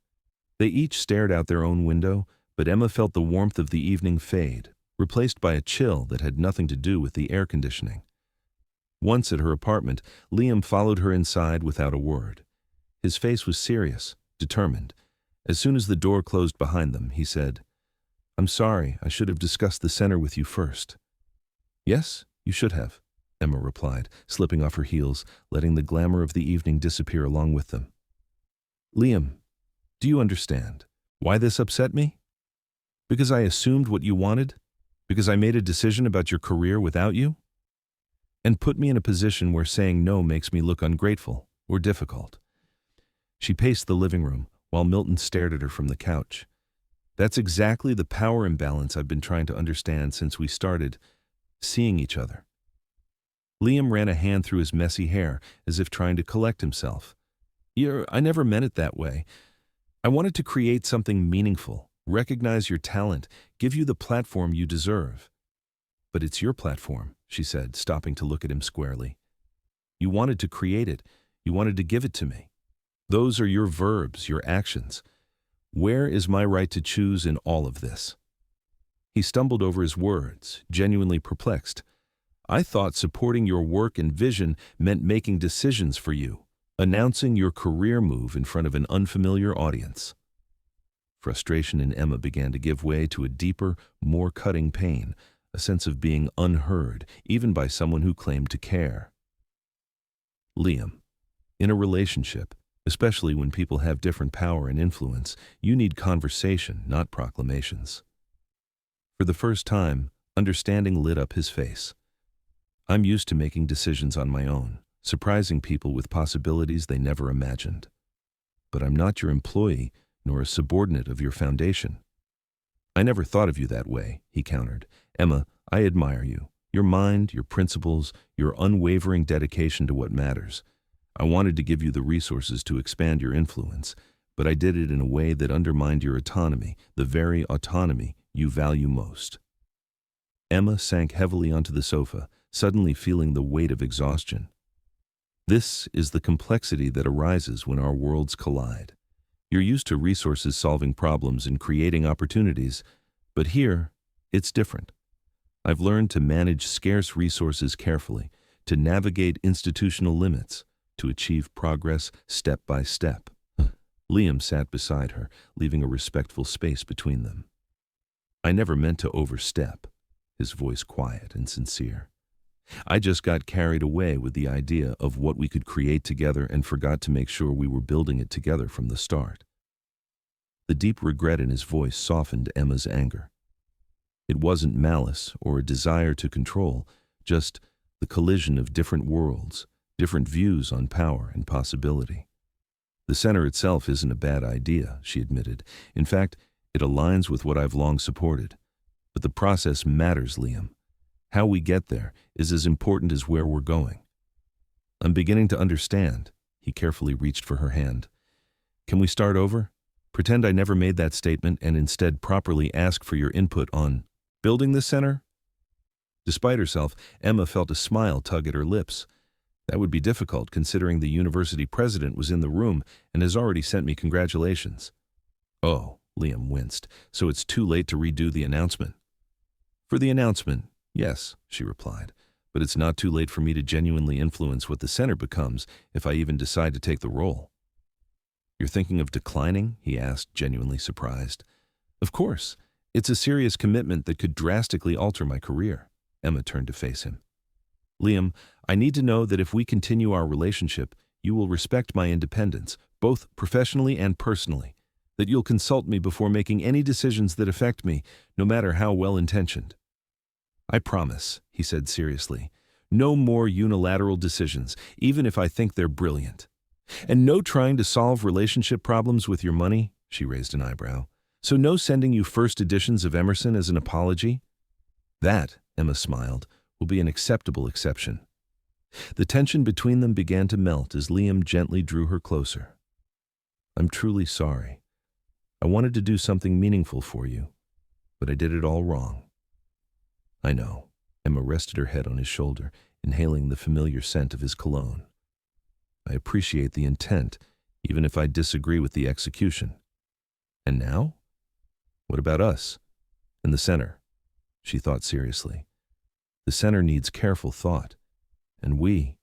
They each stared out their own window, but Emma felt the warmth of the evening fade, replaced by a chill that had nothing to do with the air conditioning. Once at her apartment, Liam followed her inside without a word. His face was serious, determined. As soon as the door closed behind them, he said, "I'm sorry, I should have discussed the center with you first." "Yes, you should have," Emma replied, slipping off her heels, letting the glamour of the evening disappear along with them. "Liam, do you understand why this upset me? Because I assumed what you wanted? Because I made a decision about your career without you? And put me in a position where saying no makes me look ungrateful or difficult." She paced the living room, while Milton stared at her from the couch. "That's exactly the power imbalance I've been trying to understand since we started seeing each other." Liam ran a hand through his messy hair, as if trying to collect himself. I never meant it that way. I wanted to create something meaningful, recognize your talent, give you the platform you deserve. But it's your platform, she said, stopping to look at him squarely. You wanted to create it. You wanted to give it to me. Those are your verbs, your actions. Where is my right to choose in all of this? He stumbled over his words, genuinely perplexed. I thought supporting your work and vision meant making decisions for you, announcing your career move in front of an unfamiliar audience. Frustration in Emma began to give way to a deeper, more cutting pain, a sense of being unheard, even by someone who claimed to care. Liam, in a relationship, especially when people have different power and influence, you need conversation, not proclamations. For the first time, understanding lit up his face. I'm used to making decisions on my own, surprising people with possibilities they never imagined. But I'm not your employee, nor a subordinate of your foundation. I never thought of you that way, he countered. Emma, I admire you, your mind, your principles, your unwavering dedication to what matters. I wanted to give you the resources to expand your influence, but I did it in a way that undermined your autonomy, the very autonomy you value most. Emma sank heavily onto the sofa, suddenly feeling the weight of exhaustion. This is the complexity that arises when our worlds collide. You're used to resources solving problems and creating opportunities, but here, it's different. I've learned to manage scarce resources carefully, to navigate institutional limits, to achieve progress step by step. Liam sat beside her, leaving a respectful space between them. I never meant to overstep, his voice quiet and sincere. I just got carried away with the idea of what we could create together and forgot to make sure we were building it together from the start. The deep regret in his voice softened Emma's anger. It wasn't malice or a desire to control, just the collision of different worlds, different views on power and possibility. The center itself isn't a bad idea, she admitted. In fact, it aligns with what I've long supported. But the process matters, Liam. How we get there is as important as where we're going. I'm beginning to understand. He carefully reached for her hand. Can we start over? Pretend I never made that statement and instead properly ask for your input on building the center? Despite herself, Emma felt a smile tug at her lips. That would be difficult considering the university president was in the room and has already sent me congratulations. Oh, Liam winced, so it's too late to redo the announcement. For the announcement, yes, she replied, but it's not too late for me to genuinely influence what the center becomes if I even decide to take the role. You're thinking of declining? He asked, genuinely surprised. Of course. It's a serious commitment that could drastically alter my career. Emma turned to face him. Liam, I need to know that if we continue our relationship, you will respect my independence, both professionally and personally, that you'll consult me before making any decisions that affect me, no matter how well-intentioned. I promise, he said seriously. No more unilateral decisions, even if I think they're brilliant. And no trying to solve relationship problems with your money, she raised an eyebrow. So no sending you first editions of Emerson as an apology? That, Emma smiled, will be an acceptable exception. The tension between them began to melt as Liam gently drew her closer. I'm truly sorry. I wanted to do something meaningful for you, but I did it all wrong. I know. Emma rested her head on his shoulder, inhaling the familiar scent of his cologne. I appreciate the intent, even if I disagree with the execution. And now? What about us? And the center? She thought seriously. The center needs careful thought. And we,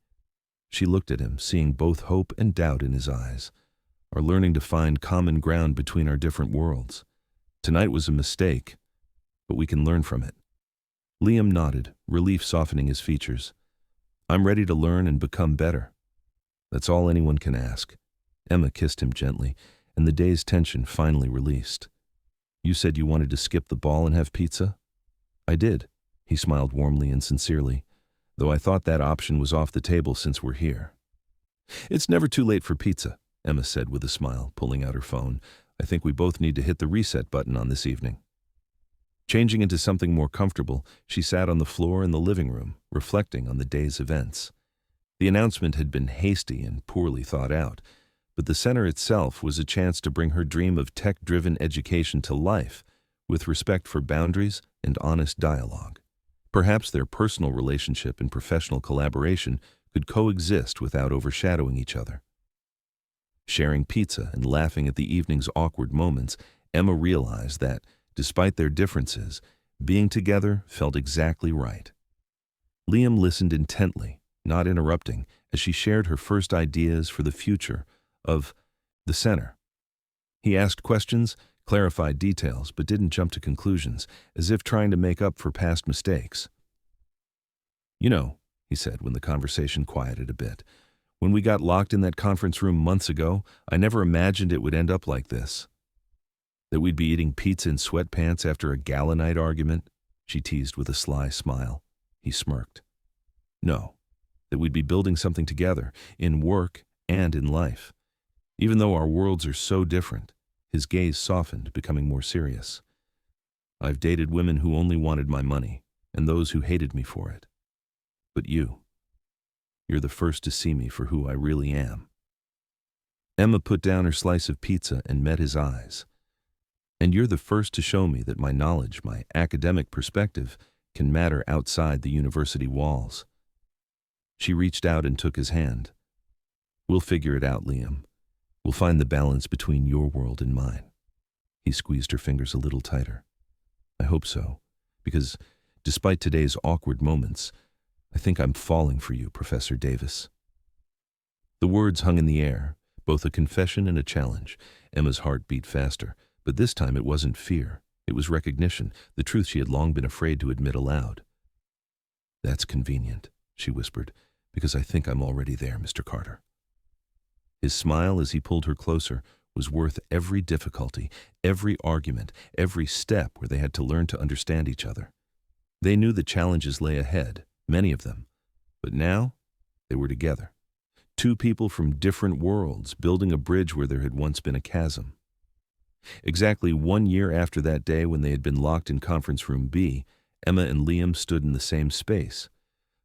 she looked at him, seeing both hope and doubt in his eyes, are learning to find common ground between our different worlds. Tonight was a mistake, but we can learn from it. Liam nodded, relief softening his features. I'm ready to learn and become better. That's all anyone can ask. Emma kissed him gently, and the day's tension finally released. You said you wanted to skip the ball and have pizza? I did. He smiled warmly and sincerely, though I thought that option was off the table since we're here. It's never too late for pizza, Emma said with a smile, pulling out her phone. I think we both need to hit the reset button on this evening. Changing into something more comfortable, she sat on the floor in the living room, reflecting on the day's events. The announcement had been hasty and poorly thought out, but the center itself was a chance to bring her dream of tech-driven education to life, with respect for boundaries and honest dialogue. Perhaps their personal relationship and professional collaboration could coexist without overshadowing each other. Sharing pizza and laughing at the evening's awkward moments, Emma realized that, despite their differences, being together felt exactly right. Liam listened intently, not interrupting, as she shared her first ideas for the future of the center. He asked questions, clarified details, but didn't jump to conclusions, as if trying to make up for past mistakes. "You know," he said when the conversation quieted a bit, "when we got locked in that conference room months ago, I never imagined it would end up like this. That we'd be eating pizza in sweatpants after a gala night argument," she teased with a sly smile. He smirked. "No, that we'd be building something together, in work and in life. Even though our worlds are so different," his gaze softened, becoming more serious. "I've dated women who only wanted my money, and those who hated me for it. But you're the first to see me for who I really am." Emma put down her slice of pizza and met his eyes. "And you're the first to show me that my knowledge, my academic perspective, can matter outside the university walls." She reached out and took his hand. "We'll figure it out, Liam. We'll find the balance between your world and mine." He squeezed her fingers a little tighter. "I hope so, because despite today's awkward moments, I think I'm falling for you, Professor Davis." The words hung in the air, both a confession and a challenge. Emma's heart beat faster, but this time it wasn't fear. It was recognition, the truth she had long been afraid to admit aloud. "That's convenient," she whispered, "because I think I'm already there, Mr. Carter." His smile as he pulled her closer was worth every difficulty, every argument, every step where they had to learn to understand each other. They knew that challenges lay ahead, many of them, but now they were together. Two people from different worlds building a bridge where there had once been a chasm. Exactly 1 year after that day when they had been locked in Conference Room B, Emma and Liam stood in the same space,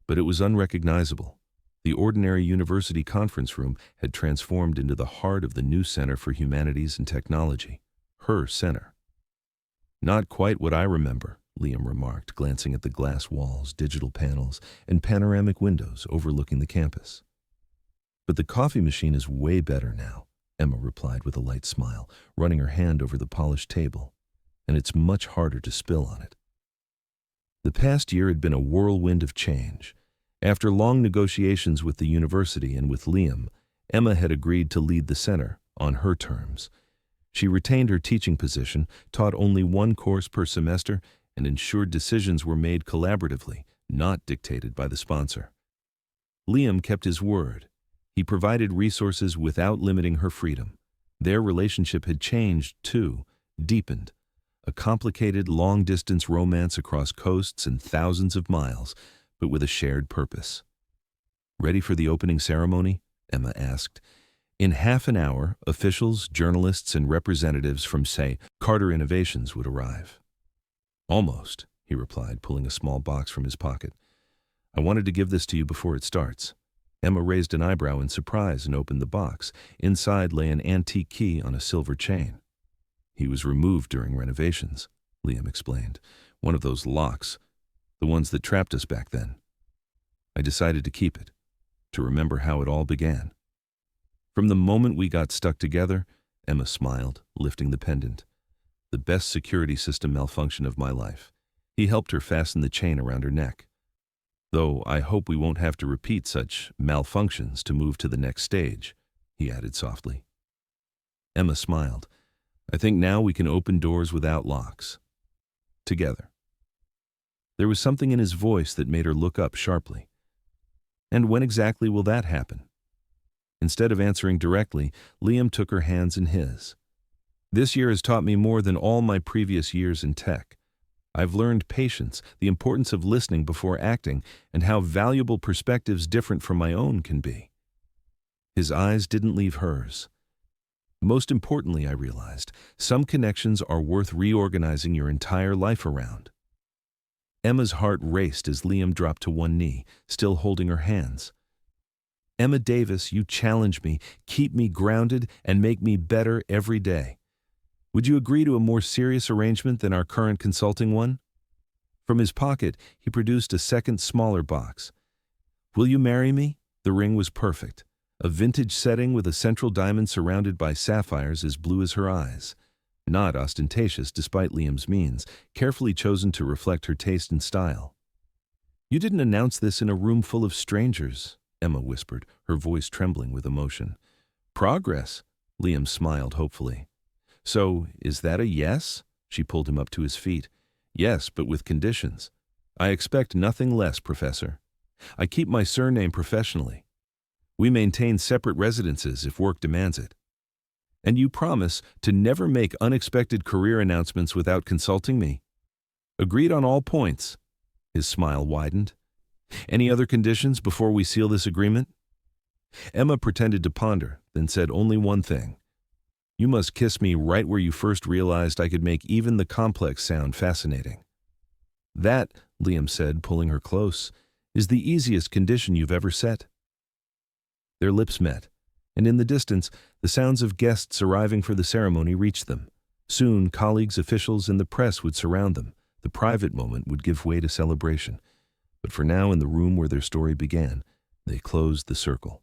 but it was unrecognizable. The ordinary university conference room had transformed into the heart of the new Center for Humanities and Technology, her center. "Not quite what I remember," Liam remarked, glancing at the glass walls, digital panels, and panoramic windows overlooking the campus. "But the coffee machine is way better now," Emma replied with a light smile, running her hand over the polished table, "and it's much harder to spill on it." The past year had been a whirlwind of change. After long negotiations with the university and with Liam, Emma had agreed to lead the center on her terms. She retained her teaching position, taught only one course per semester, and ensured decisions were made collaboratively, not dictated by the sponsor. Liam kept his word. He provided resources without limiting her freedom. Their relationship had changed, too, deepened. A complicated, long-distance romance across coasts and thousands of miles, but with a shared purpose. "Ready for the opening ceremony?" Emma asked. In half an hour, officials, journalists, and representatives from, say, Carter Innovations would arrive. "Almost," he replied, pulling a small box from his pocket. "I wanted to give this to you before it starts." Emma raised an eyebrow in surprise and opened the box. Inside lay an antique key on a silver chain. "He was removed during renovations," Liam explained. "One of those locks, the ones that trapped us back then. I decided to keep it, to remember how it all began. From the moment we got stuck together," Emma smiled, lifting the pendant. "The best security system malfunction of my life." He helped her fasten the chain around her neck. "Though I hope we won't have to repeat such malfunctions to move to the next stage," he added softly. Emma smiled. "I think now we can open doors without locks. Together." There was something in his voice that made her look up sharply. "And when exactly will that happen?" Instead of answering directly, Liam took her hands in his. "This year has taught me more than all my previous years in tech. I've learned patience, the importance of listening before acting, and how valuable perspectives different from my own can be." His eyes didn't leave hers. "Most importantly, I realized, some connections are worth reorganizing your entire life around." Emma's heart raced as Liam dropped to one knee, still holding her hands. Emma Davis, you challenge me, keep me grounded, and make me better every day. Would you agree to a more serious arrangement than our current consulting one? From his pocket, he produced a second, smaller box. Will you marry me? The ring was perfect. A vintage setting with a central diamond surrounded by sapphires as blue as her eyes. Not ostentatious despite Liam's means, carefully chosen to reflect her taste and style. You didn't announce this in a room full of strangers, Emma whispered, her voice trembling with emotion. Progress, Liam smiled hopefully. So, is that a yes? She pulled him up to his feet. Yes, but with conditions. I expect nothing less, Professor. I keep my surname professionally. We maintain separate residences if work demands it. And you promise to never make unexpected career announcements without consulting me? Agreed on all points. His smile widened. Any other conditions before we seal this agreement? Emma pretended to ponder, then said only one thing. You must kiss me right where you first realized I could make even the complex sound fascinating. That, Liam said, pulling her close, is the easiest condition you've ever set. Their lips met, and in the distance, the sounds of guests arriving for the ceremony reached them. Soon, colleagues, officials, and the press would surround them. The private moment would give way to celebration. But for now, in the room where their story began, they closed the circle.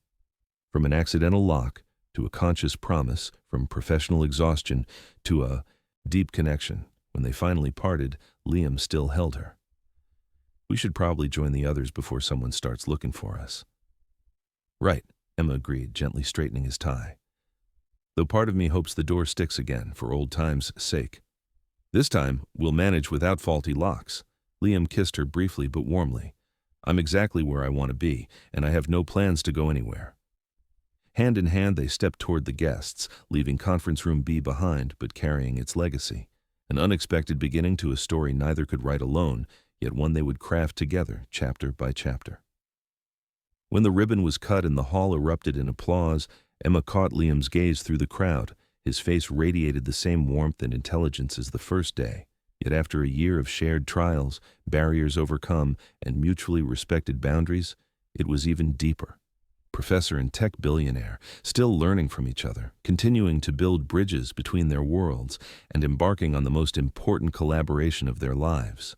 From an accidental lock to a conscious promise, from professional exhaustion to a deep connection. When they finally parted, Liam still held her. We should probably join the others before someone starts looking for us. Right, Emma agreed, gently straightening his tie. Though part of me hopes the door sticks again, for old times' sake. This time, we'll manage without faulty locks. Liam kissed her briefly but warmly. I'm exactly where I want to be, and I have no plans to go anywhere. Hand in hand, they stepped toward the guests, leaving Conference Room B behind, but carrying its legacy. An unexpected beginning to a story neither could write alone, yet one they would craft together, chapter by chapter. When the ribbon was cut and the hall erupted in applause, Emma caught Liam's gaze through the crowd. His face radiated the same warmth and intelligence as the first day. Yet after a year of shared trials, barriers overcome, and mutually respected boundaries, it was even deeper. Professor and tech billionaire, still learning from each other, continuing to build bridges between their worlds, and embarking on the most important collaboration of their lives.